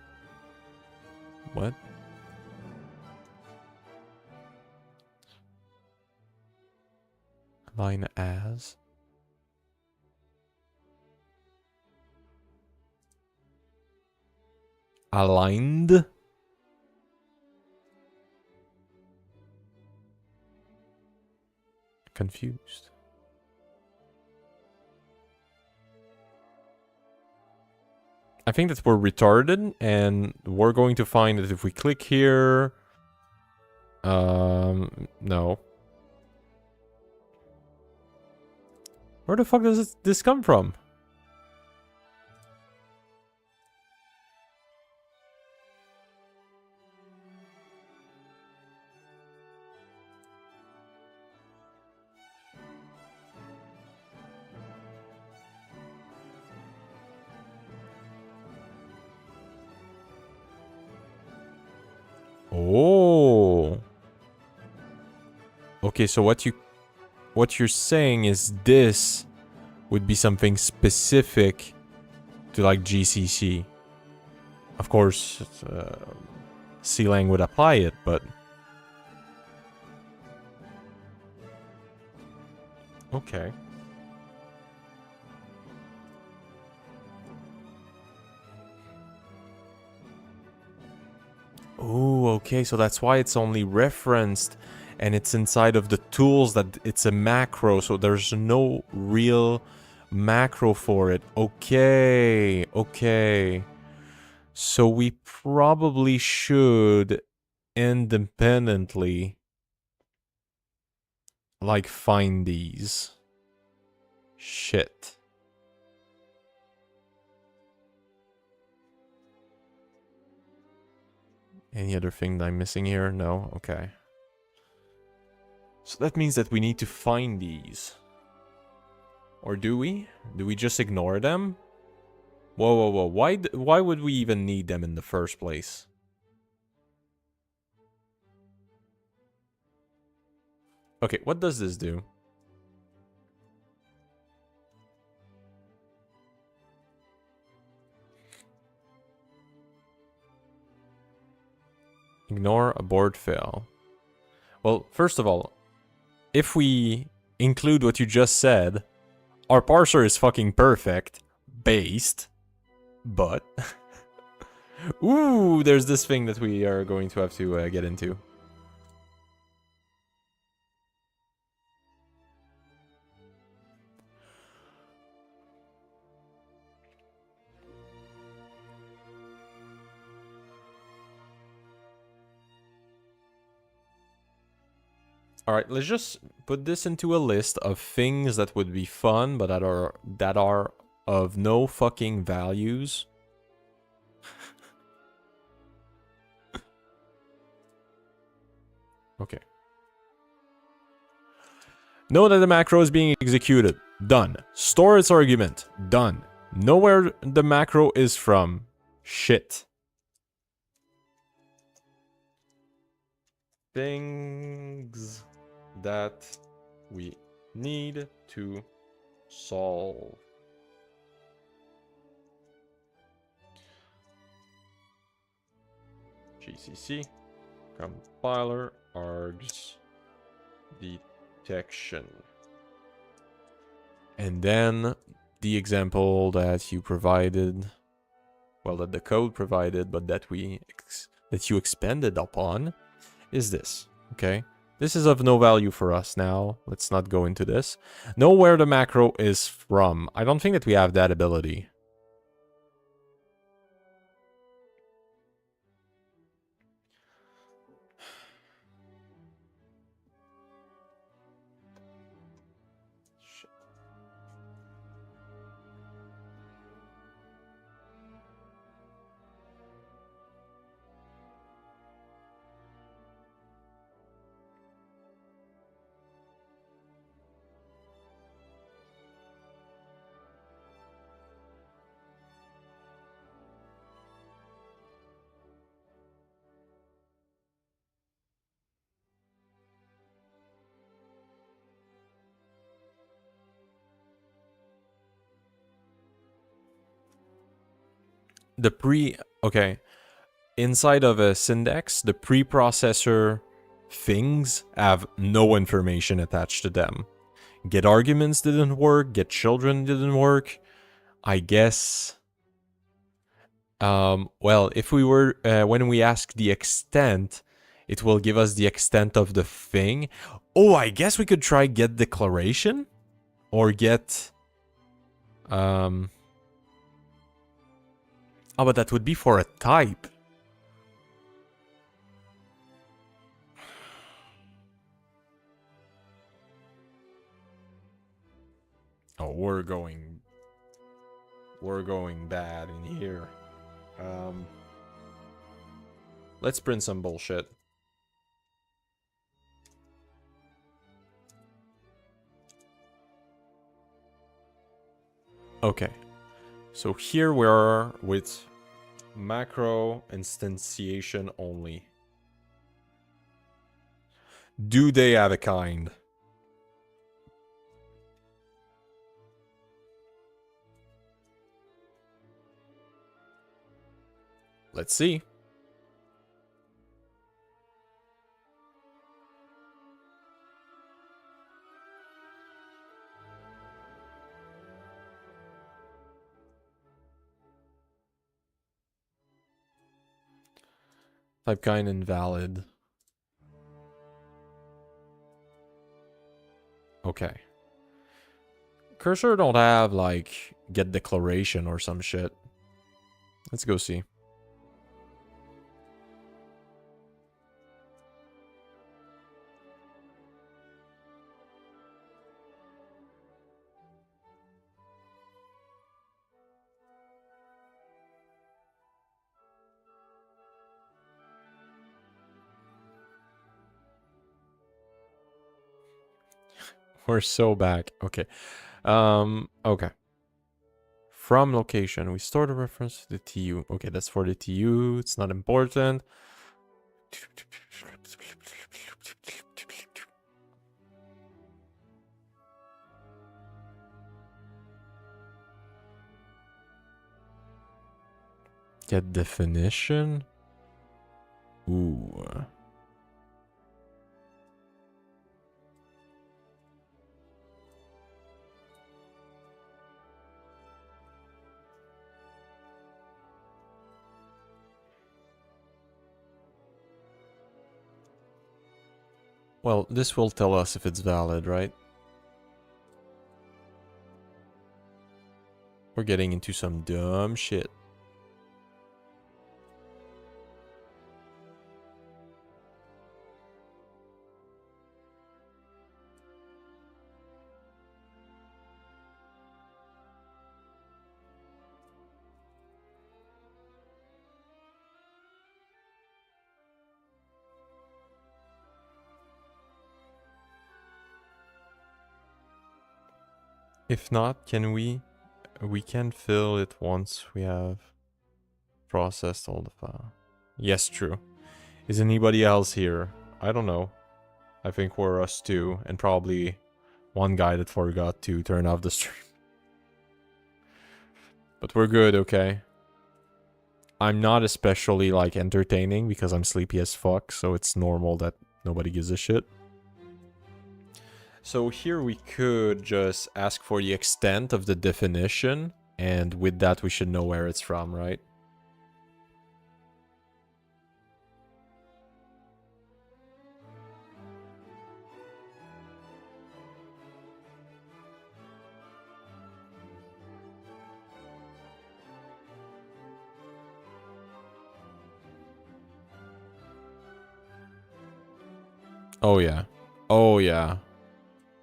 What? Align as. Aligned. Confused. I think that we're retarded, and we're going to find that if we click here... no. Where the fuck does this come from? Oh. Okay, so what you're saying is this would be something specific to like GCC. Of course, C-Lang would apply it, but... Okay. Oh, okay, so that's why it's only referenced and it's inside of the tools that it's a macro, so there's no real macro for it. Okay, okay. So we probably should independently like find these. Shit. Any other thing that I'm missing here? No? Okay. So that means that we need to find these. Or do we? Do we just ignore them? Whoa, whoa, whoa. Why would we even need them in the first place? Okay, what does this do? Ignore abort fail. Well, first of all, if we include what you just said, our parser is fucking perfect. Based. But... Ooh, there's this thing that we are going to have to get into. Alright, let's just put this into a list of things that would be fun, but that are of no fucking values. Okay. Know that the macro is being executed. Done. Store its argument. Done. Know where the macro is from. Shit. Things that we need to solve. GCC. Compiler args detection. And then the example that you provided, well, that the code provided, but that you expanded upon, is this. Okay, this is of no value for us now. Let's not go into this. Know where the macro is from. I don't think that we have that ability. Okay. Inside of a Syndex, the preprocessor things have no information attached to them. Get arguments didn't work, get children didn't work. I guess... well, if we were... when we ask the extent, it will give us the extent of the thing. Oh, I guess we could try get declaration? Or get... Oh, but that would be for a type. Oh, we're going bad in here. Let's print some bullshit. Okay. So here we are with macro instantiation only. Do they have a kind? Let's see. Type kind invalid. Okay. Cursor don't have, like, get declaration or some shit. Let's go see. We're so back. Okay. Okay. From location, we store the reference to the TU. Okay, that's for the TU. It's not important. Get definition. Ooh. Well, this will tell us if it's valid, right? We're getting into some dumb shit. If not, can we? We can fill it once we have processed all the file. Yes, true. Is anybody else here? I don't know. I think we're us two, and probably one guy that forgot to turn off the stream. But we're good, okay? I'm not especially, like, entertaining because I'm sleepy as fuck, so it's normal that nobody gives a shit. So here we could just ask for the extent of the definition, and with that we should know where it's from, right? Oh yeah. Oh yeah.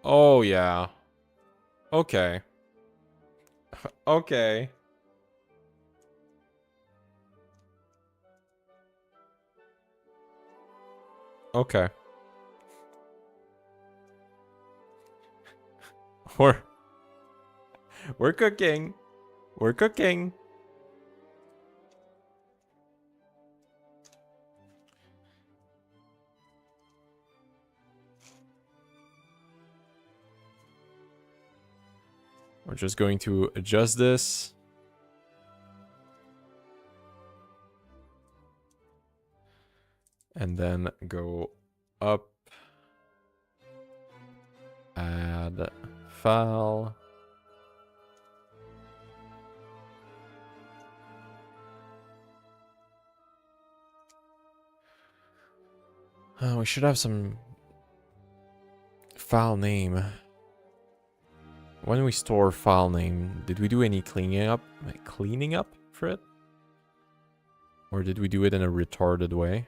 Oh yeah. Okay. Okay. Okay. We're cooking. We're cooking. We're just going to adjust this. And then go up. Add file. We should have some file name. When we store file name, did we do any cleaning up for it? Or did we do it in a retarded way?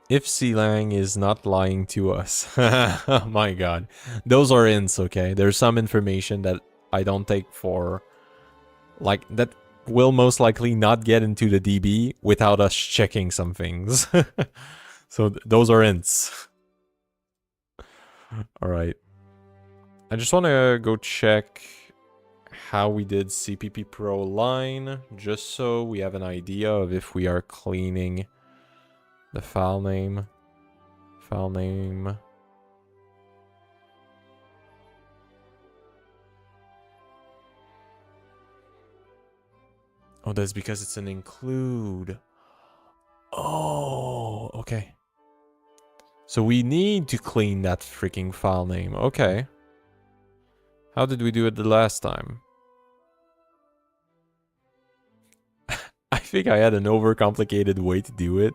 If Clang is not lying to us. Oh my god. Those are ints, okay? There's some information that I don't take for... Like, that will most likely not get into the DB without us checking some things. So those are ints. Alright. I just want to go check how we did CPP Pro line, just so we have an idea of if we are cleaning the file name. File name. Oh, that's because it's an include. Oh, okay. So we need to clean that freaking file name. Okay. How did we do it the last time? I think I had an overcomplicated way to do it.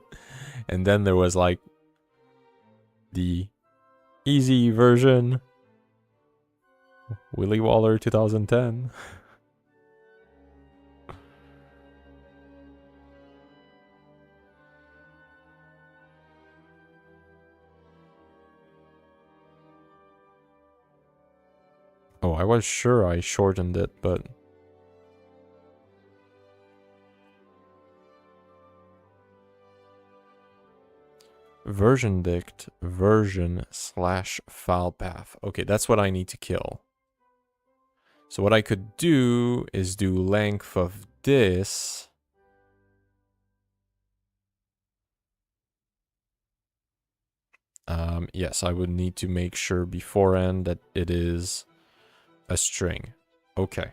And then there was like the easy version. Willy Waller 2010. Oh, I was sure I shortened it, but... Version dict version/file path. Okay, that's what I need to kill. So what I could do is do length of this. Yes, I would need to make sure beforehand that it is a string. Okay.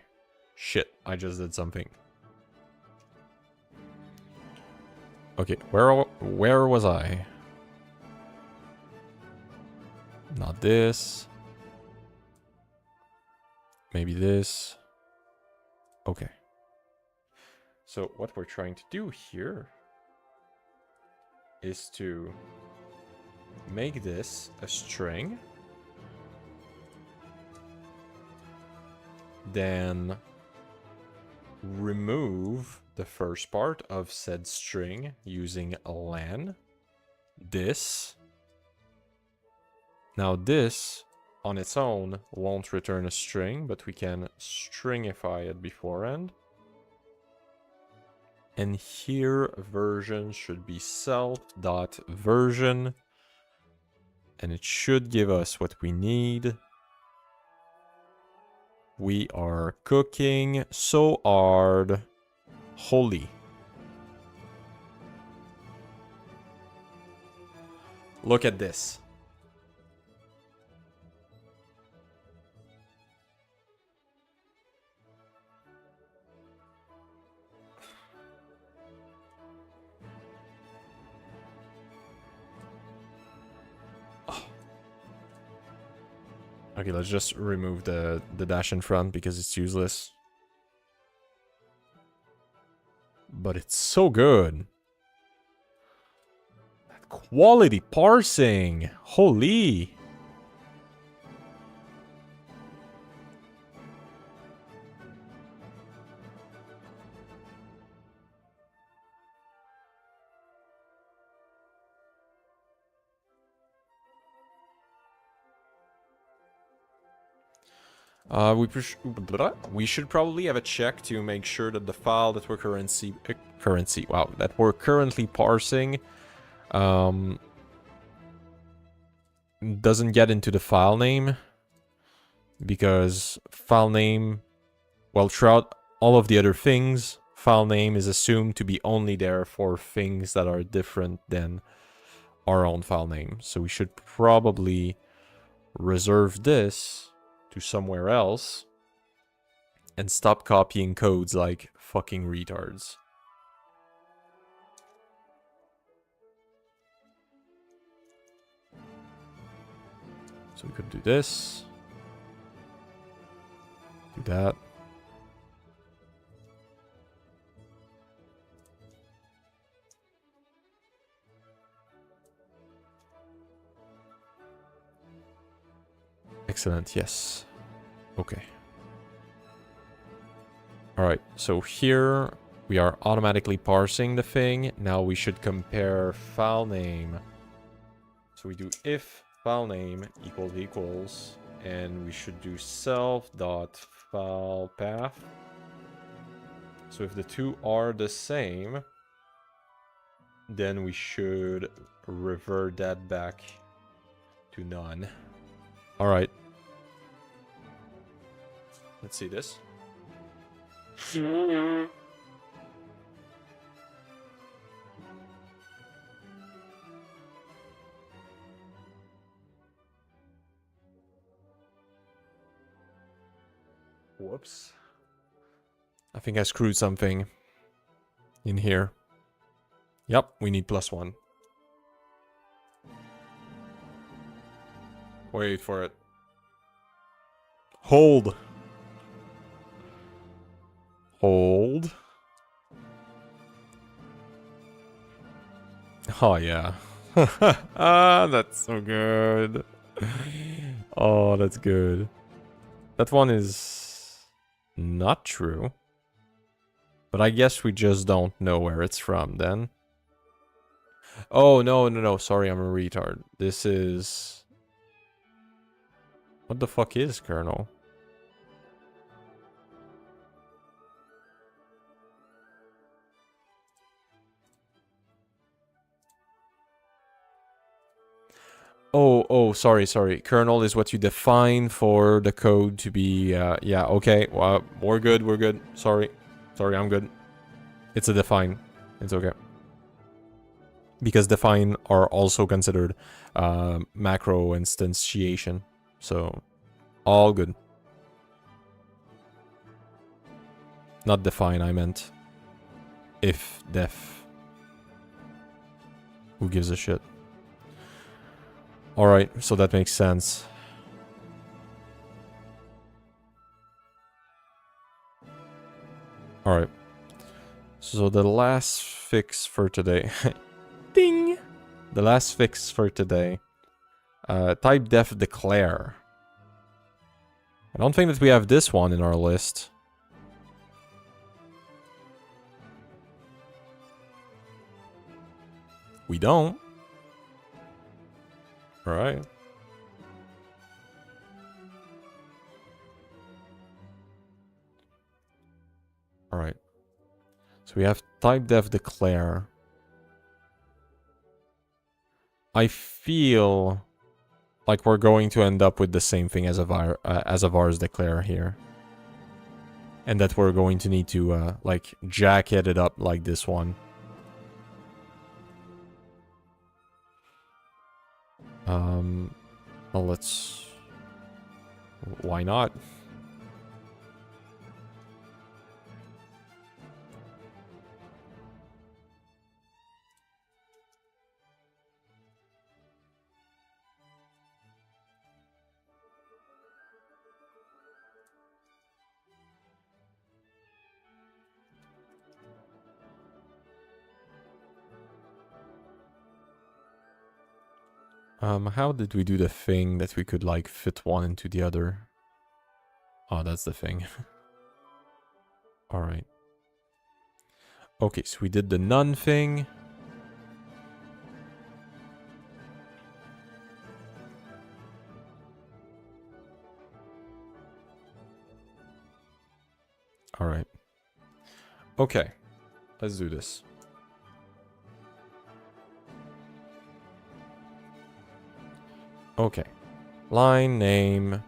Shit, I just did something. Okay, where was I? Not this. Maybe this. Okay. So what we're trying to do here is to make this a string. Then remove the first part of said string using len. This. Now this on its own won't return a string, but we can stringify it beforehand. And here version should be self.version. And it should give us what we need. We are cooking so hard. Holy. Look at this. Okay, let's just remove the dash in front because it's useless. But it's so good. That quality parsing. Holy. We should probably have a check to make sure that the file that we're currently parsing doesn't get into the file name, because file name, well, throughout all of the other things, file name is assumed to be only there for things that are different than our own file name. So we should probably reserve this to somewhere else and stop copying codes like fucking retards. So we could do this. Do that. Excellent, yes. Okay. Alright, so here we are automatically parsing the thing. Now we should compare file name. So we do if file name equals, and we should do self.file path. So if the two are the same, then we should revert that back to none. Alright. Let's see this. Whoops. I think I screwed something in here. Yep, we need +1. Wait for it. Hold. Hold. Oh, yeah. Ah, that's so good. Oh, that's good. That one is not true. But I guess we just don't know where it's from then. Oh, no. Sorry, I'm a retard. This is... What the fuck is kernel? Oh, sorry. Kernel is what you define for the code to be, yeah, okay. Well, we're good. Sorry, I'm good. It's a define. It's okay. Because define are also considered macro instantiation. So, all good. Not define, I meant if def. Who gives a shit? Alright, so that makes sense. Alright. So the last fix for today. Ding! The last fix for today. Type def declare. I don't think that we have this one in our list. We don't. Alright. Alright. So we have type def declare. I feel like we're going to end up with the same thing as a vars declare here. And that we're going to need to, like, jacket it up like this one. Well, let's... Why not? How did we do the thing that we could, like, fit one into the other? Oh, that's the thing. Alright. Okay, so we did the none thing. Alright. Okay. Let's do this. Okay. Line name.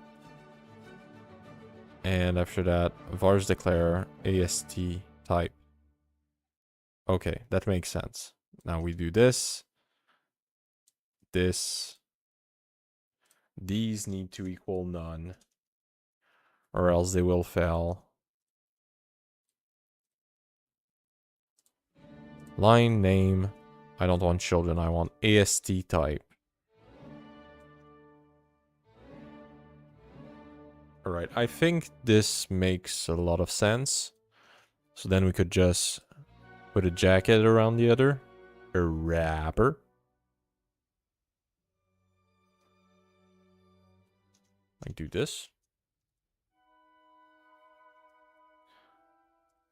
And after that, vars declare AST type. Okay, that makes sense. Now we do this. This. These need to equal none. Or else they will fail. Line name. I don't want children, I want AST type. Alright, I think this makes a lot of sense. So then we could just put a jacket around the other. A wrapper. Like do this.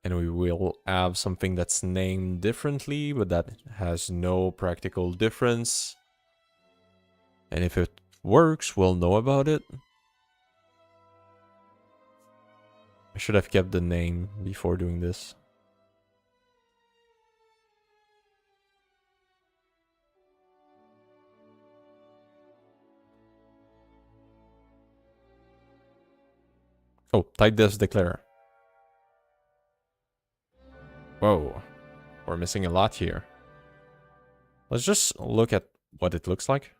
And we will have something that's named differently, but that has no practical difference. And if it works, we'll know about it. I should have kept the name before doing this. Oh, type def declare. Whoa, we're missing a lot here. Let's just look at what it looks like.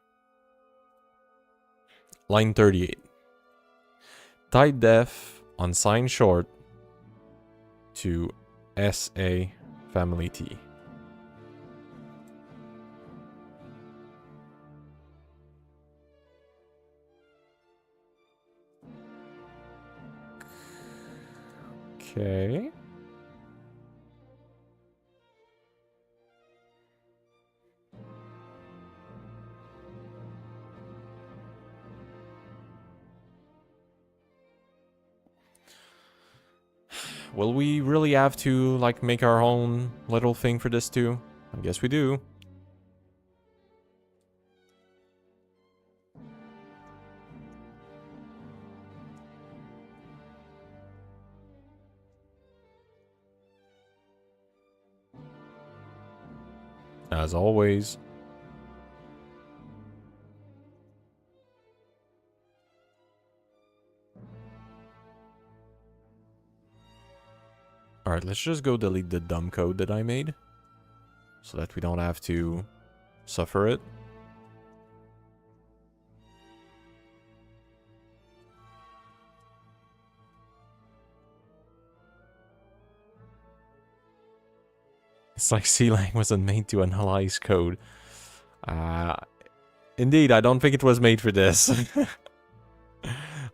Line 38. Type def unsigned short to SA family T. Okay. Will we really have to, like, make our own little thing for this too? I guess we do. As always. Alright, let's just go delete the dumb code that I made. So that we don't have to suffer it. It's like C-Lang wasn't made to analyze code. Indeed, I don't think it was made for this.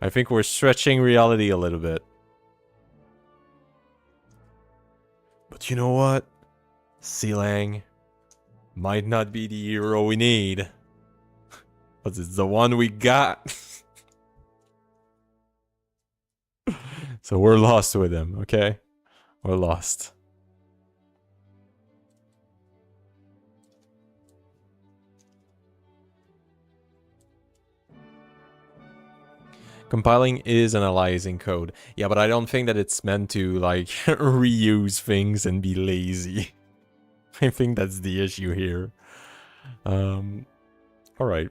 I think we're stretching reality a little bit. But you know what? C-Lang might not be the hero we need. But it's the one we got. So we're lost with him, okay? We're lost. Compiling is analyzing code. Yeah, but I don't think that it's meant to, like, reuse things and be lazy. I think that's the issue here. Alright.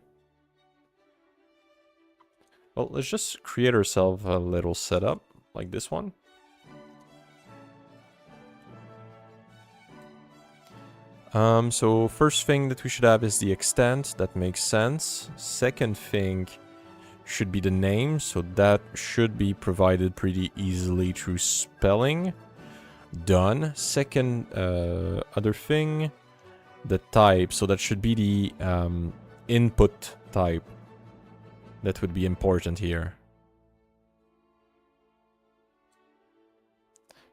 Well, let's just create ourselves a little setup, like this one. So first thing that we should have is the extent. That makes sense. Second thing should be the name, so that should be provided pretty easily through spelling. Done. Second other thing, the type, so that should be the input type. That would be important here.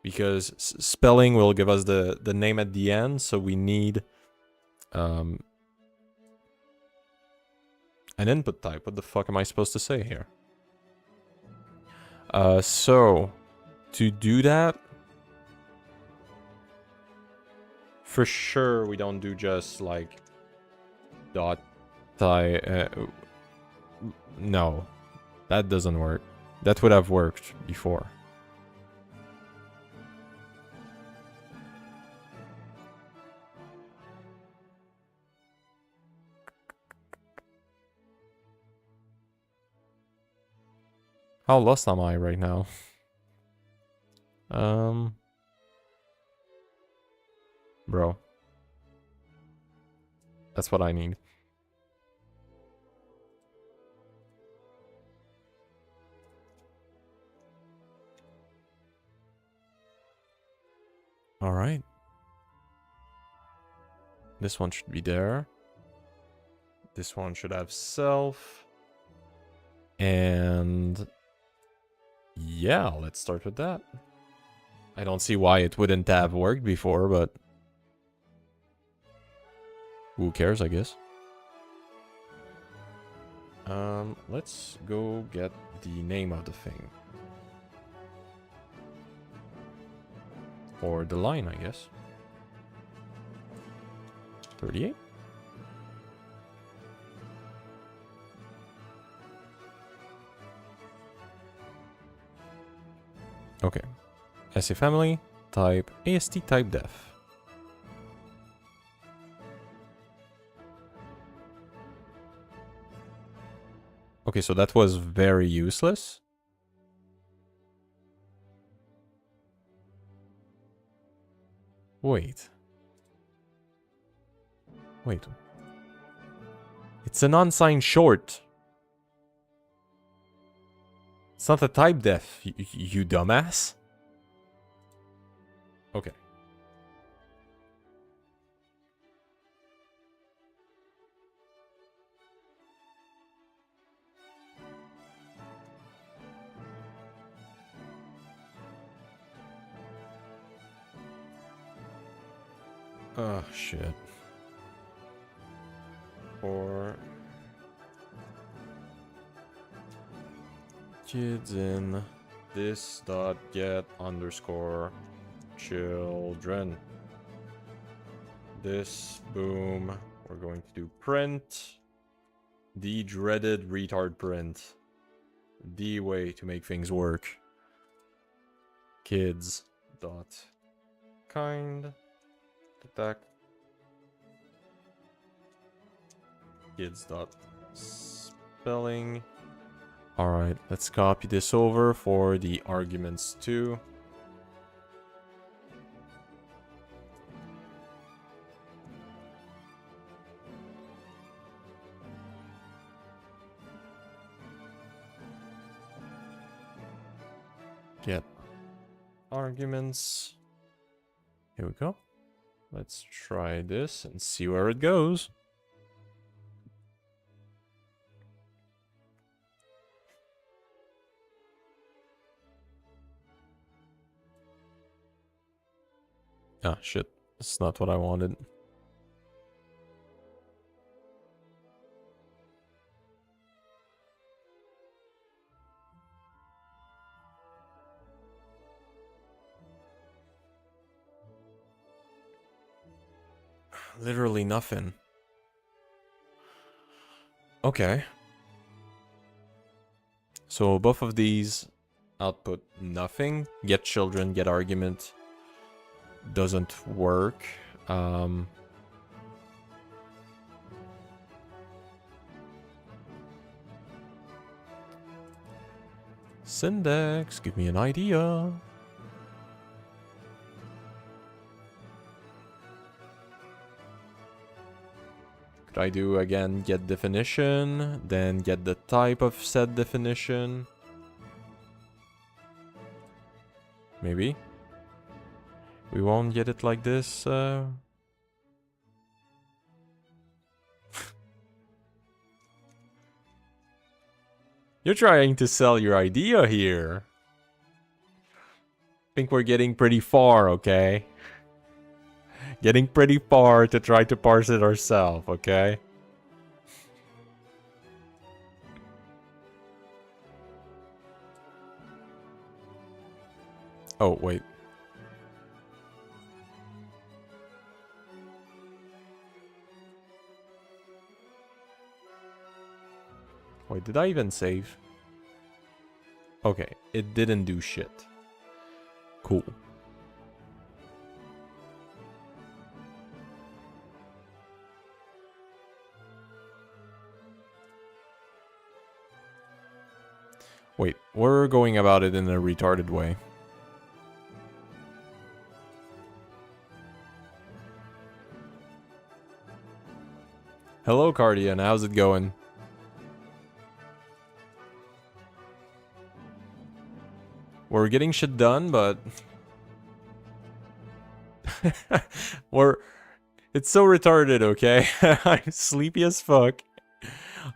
Because spelling will give us the name at the end, so we need an input type. What the fuck am I supposed to say here? So, to do that, for sure we don't do just like dot type. No, that doesn't work. That would have worked before. How lost am I right now? Bro. That's what I need. Alright. This one should be there. This one should have self. And yeah, let's start with that. I don't see why it wouldn't have worked before, but who cares, I guess. Let's go get the name of the thing. Or the line, I guess. 38? Okay. SA family, type AST type def. Okay, so that was very useless. Wait. It's an unsigned short. It's not a type def, you dumbass. Okay. Oh, shit. Or kids in this dot get underscore children. This boom. We're going to do print. The dreaded retard print. The way to make things work. Kids dot kind. Attack. Kids dot spelling. Alright, let's copy this over for the arguments too. Get arguments. Here we go. Let's try this and see where it goes. Ah, shit. That's not what I wanted. Literally nothing. Okay. So both of these output nothing. Get children, get argument. Doesn't work. Syndex, give me an idea. Could I do again get definition, then get the type of said definition? Maybe. We won't get it like this. You're trying to sell your idea here. I think we're getting pretty far, okay? Getting pretty far to try to parse it ourselves, okay? Oh, wait. Wait, did I even save? Okay, it didn't do shit. Cool. Wait, we're going about it in a retarded way. Hello, Cardian. How's it going? We're getting shit done, but... It's so retarded, okay? I'm sleepy as fuck.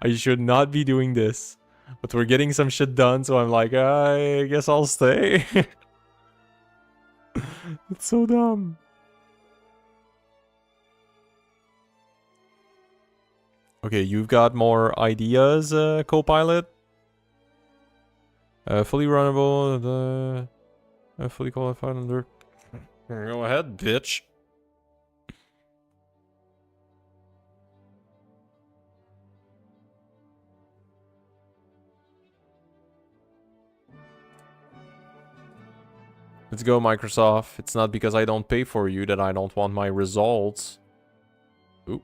I should not be doing this. But we're getting some shit done, so I'm like, I guess I'll stay. It's so dumb. Okay, you've got more ideas, Copilot? Fully runnable, fully qualified under... Go ahead, bitch. Let's go, Microsoft. It's not because I don't pay for you that I don't want my results. Oop.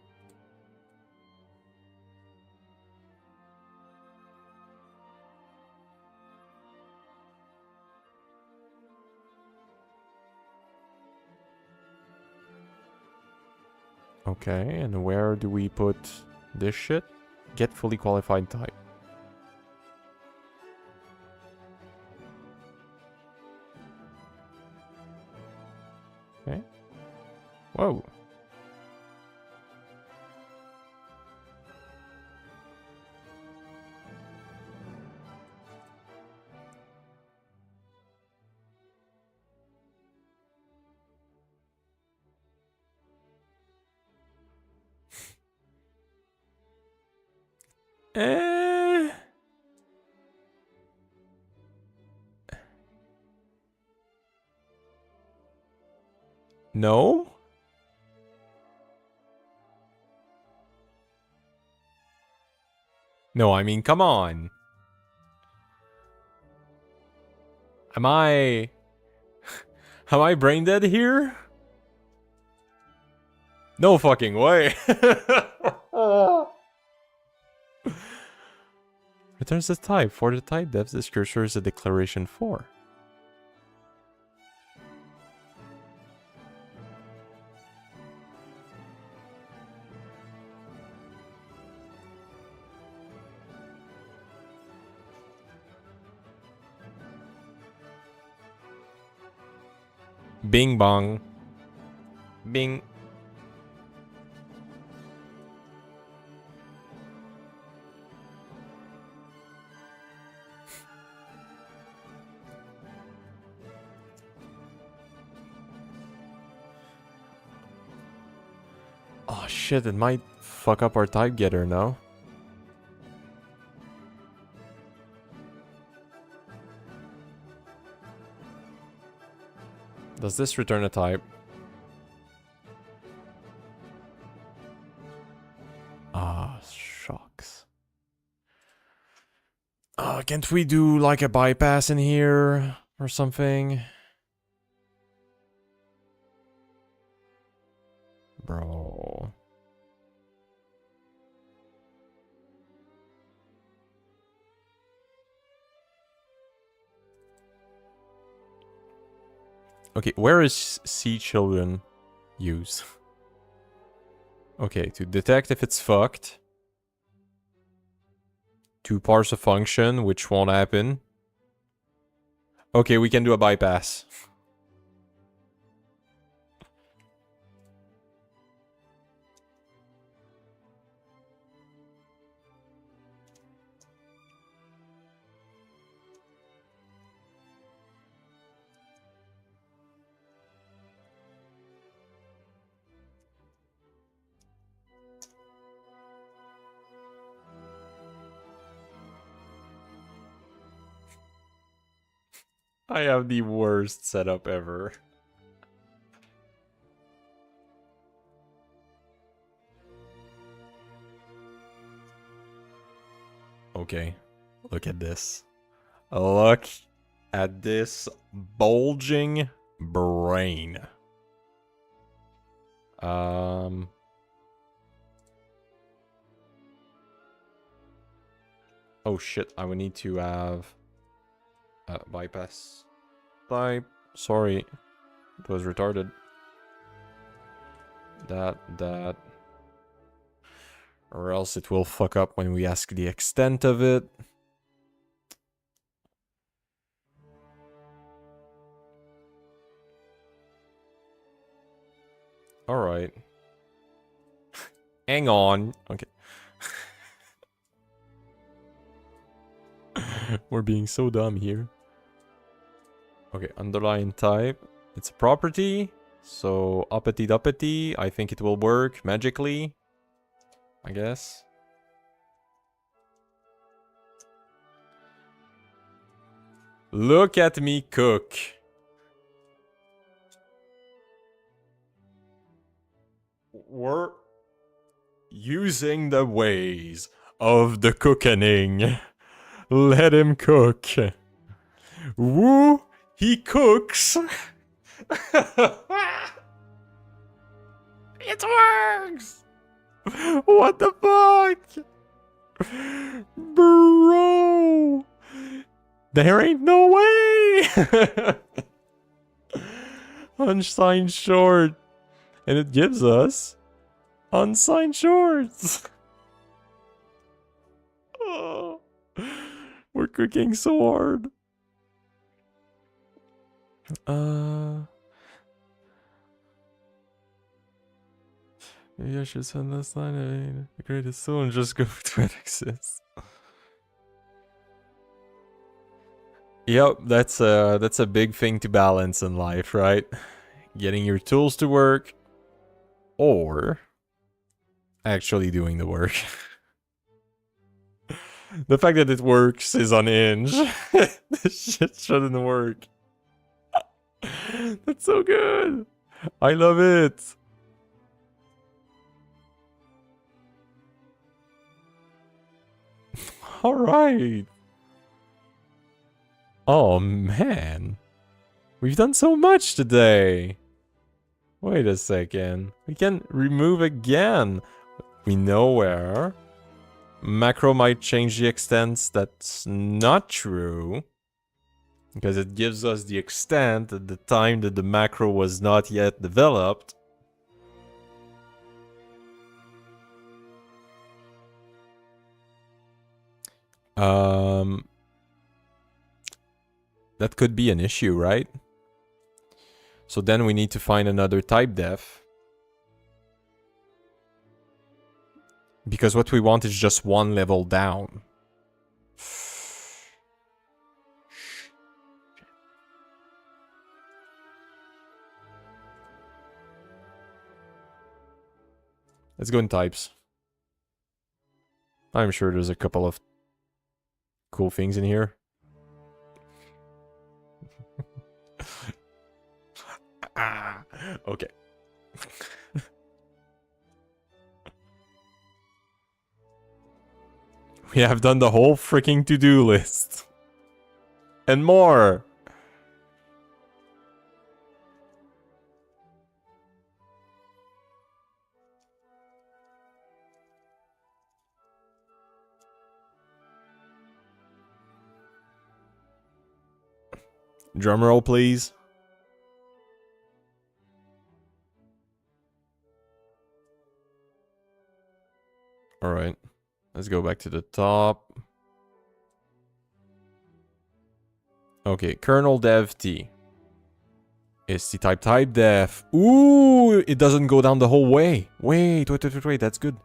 Okay, and where do we put this shit? Get fully qualified type. Okay. Whoa. Eh. No? No, I mean, come on. Am I brain dead here? No fucking way. Returns the type. For the type depth, this cursor is a declaration for. Bing bong. Bing. Oh shit, it might fuck up our type getter now. Does this return a type? Ah, shucks. Can't we do like a bypass in here or something? Bro. Okay, where is C children used? Okay, to detect if it's fucked. To parse a function, which won't happen. Okay, we can do a bypass. I have the worst setup ever. Okay, look at this. Look at this bulging brain. Oh shit, I would need to have bypass type. Sorry, it was retarded. That. Or else it will fuck up when we ask the extent of it. Alright. Hang on. Okay. We're being so dumb here. Okay, underline type. It's a property. So, uppity duppity. I think it will work magically. I guess. Look at me cook. We're using the ways of the cookening. Let him cook. Woo! He cooks! It works! What the fuck? Bro! There ain't no way! Unsigned short. And it gives us unsigned shorts. Oh, we're cooking so hard. Maybe I should send this line. I mean, the greatest soon just go to it exists. Yep, that's a big thing to balance in life, right? Getting your tools to work, or actually doing the work. The fact that it works is unhinged. This shit shouldn't work. That's so good. I love it. All right. Oh man. We've done so much today. Wait a second. We can remove again. We know where. Macro might change the extents. That's not true. Because it gives us the extent at the time that the macro was not yet developed. That could be an issue, right? So then we need to find another type def. Because what we want is just one level down. Let's go in types. I'm sure there's a couple of cool things in here. Okay. We have done the whole freaking to-do list. And more. Drum roll, please. All right. Let's go back to the top. Okay, kernel dev t. Is the type def. Ooh, it doesn't go down the whole way. Wait, that's good.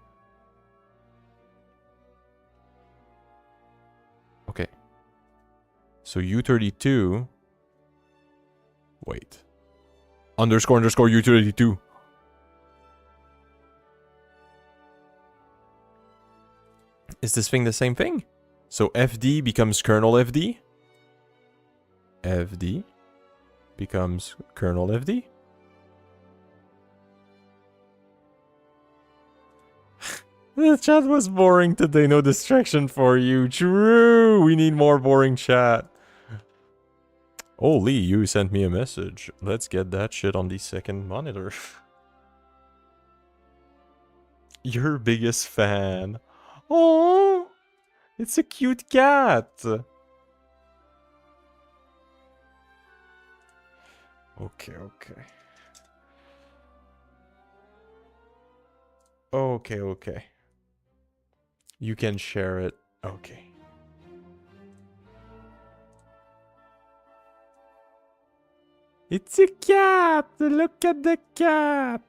Okay. So U32. Wait. Underscore U32. Is this thing the same thing? So FD becomes kernel FD. FD becomes kernel FD. The chat was boring today, no distraction for you. True, we need more boring chat. Oh, Lee, you sent me a message. Let's get that shit on the second monitor. Your biggest fan. Oh, it's a cute cat. Okay. Okay. You can share it. Okay. It's a cat! Look at the cat!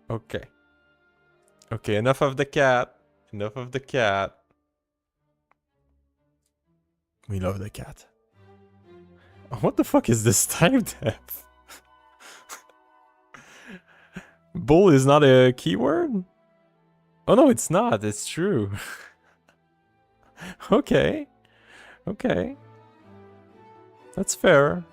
Okay. Okay, enough of the cat. Enough of the cat. We love the cat. What the fuck is this type def? Bull is not a keyword? Oh no, it's not. It's true. Okay. Okay. That's fair.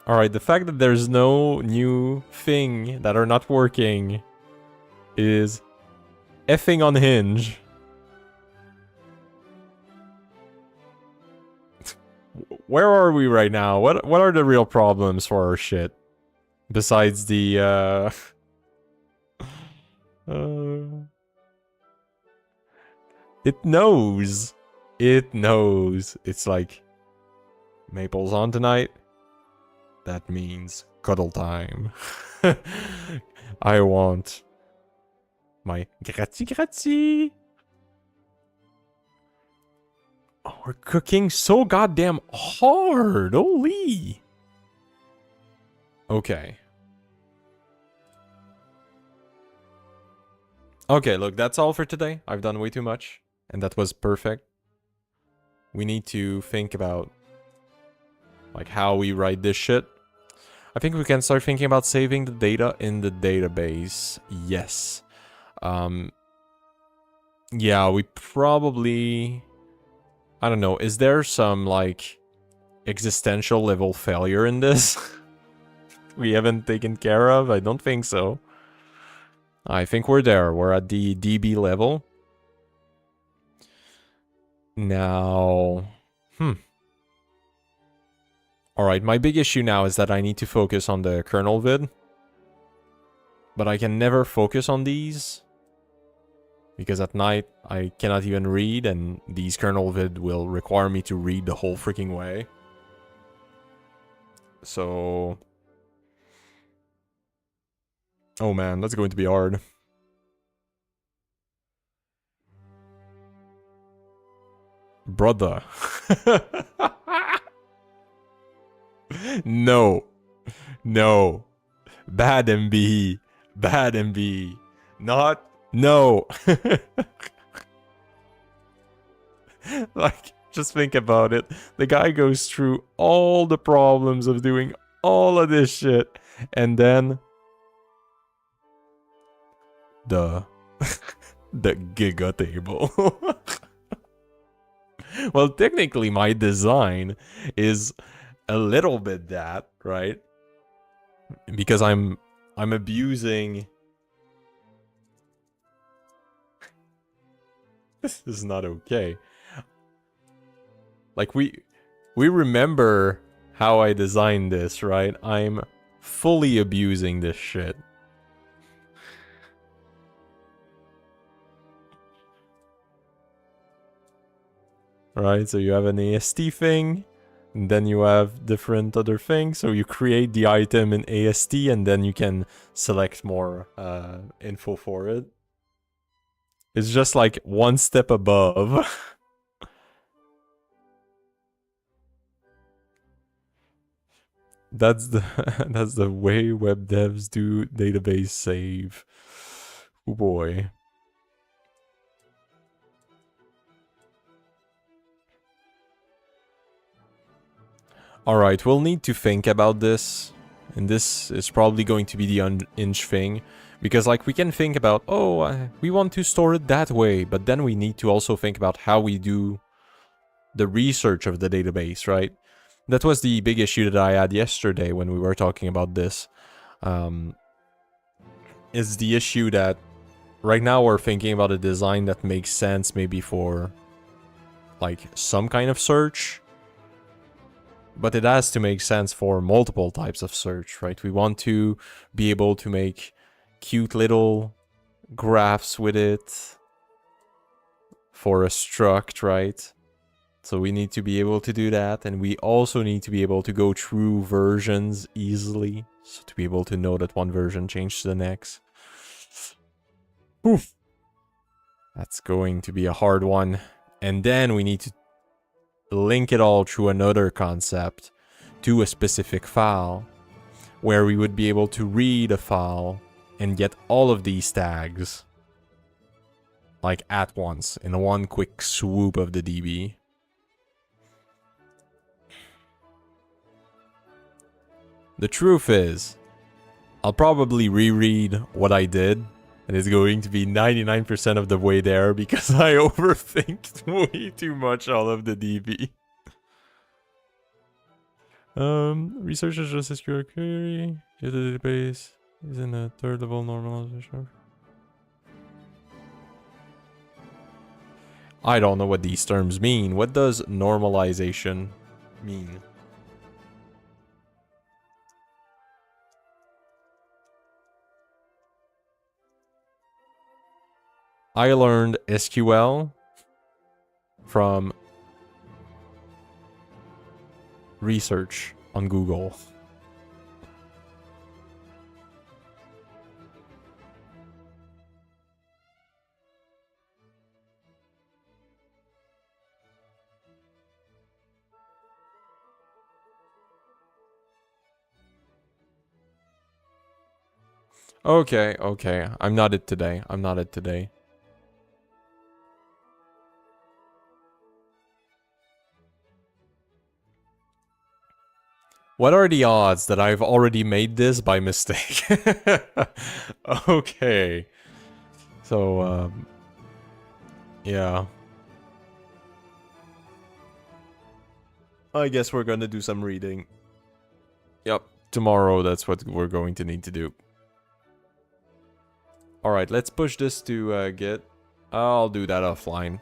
Alright, the fact that there's no new thing that are not working is effing unhinged. Where are we right now? What are the real problems for our shit? Besides the it knows. It knows. It's like Maple's on tonight. That means cuddle time. I want my grazie. Oh, we're cooking so goddamn hard. Holy. Okay. Okay, look, that's all for today. I've done way too much, and that was perfect. We need to think about like how we write this shit. I think we can start thinking about saving the data in the database. Yes. Yeah, we probably... I don't know. Is there some, like, existential level failure in this? We haven't taken care of? I don't think so. I think we're there. We're at the DB level. Now... Alright, my big issue now is that I need to focus on the kernel vid. But I can never focus on these. Because at night, I cannot even read, and these kernel vid will require me to read the whole freaking way. So... Oh man, that's going to be hard. Brother. No. No. Bad MB. Bad MB. Not. No. Like, just think about it. The guy goes through all the problems of doing all of this shit. And then... the Giga table. Well, technically my design is a little bit that, right? Because I'm abusing... This is not okay. Like, we remember how I designed this, right? I'm fully abusing this shit. Right, so you have an AST thing, and then you have different other things. So you create the item in AST, and then you can select more info for it. It's just like one step above. That's the way web devs do database save. Oh boy. Alright, we'll need to think about this. And this is probably going to be the inch thing. Because, like, we can think about, oh, we want to store it that way. But then we need to also think about how we do the research of the database, right? That was the big issue that I had yesterday when we were talking about this. Is the issue that right now we're thinking about a design that makes sense maybe for, like, some kind of search. But it has to make sense for multiple types of search, right? We want to be able to make cute little graphs with it for a struct, right? So we need to be able to do that. And we also need to be able to go through versions easily. So to be able to know that one version changed to the next. Oof. That's going to be a hard one. And then we need to link it all through another concept to a specific file where we would be able to read a file and get all of these tags like at once in one quick swoop of the DB. The truth is, I'll probably reread what I did, and it's going to be 99% of the way there because I overthinked way too much all of the DB. Researchers just SQL query. If the database is in a third level normalization. I don't know what these terms mean. What does normalization mean? I learned SQL from research on Google. Okay, okay. I'm not it today. I'm not it today. What are the odds that I've already made this by mistake? Okay. So, yeah. I guess we're gonna do some reading. Yep, tomorrow that's what we're going to need to do. Alright, let's push this to Git. I'll do that offline.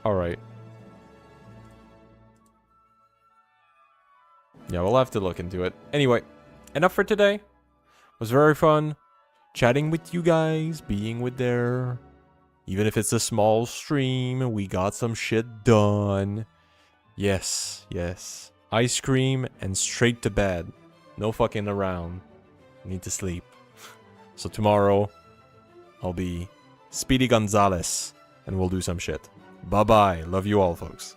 Alright. Yeah, we'll have to look into it. Anyway, enough for today. It was very fun chatting with you guys, being with there. Even if it's a small stream, we got some shit done. Yes, yes. Ice cream and straight to bed. No fucking around. Need to sleep. So tomorrow, I'll be Speedy Gonzalez, and we'll do some shit. Bye-bye. Love you all, folks.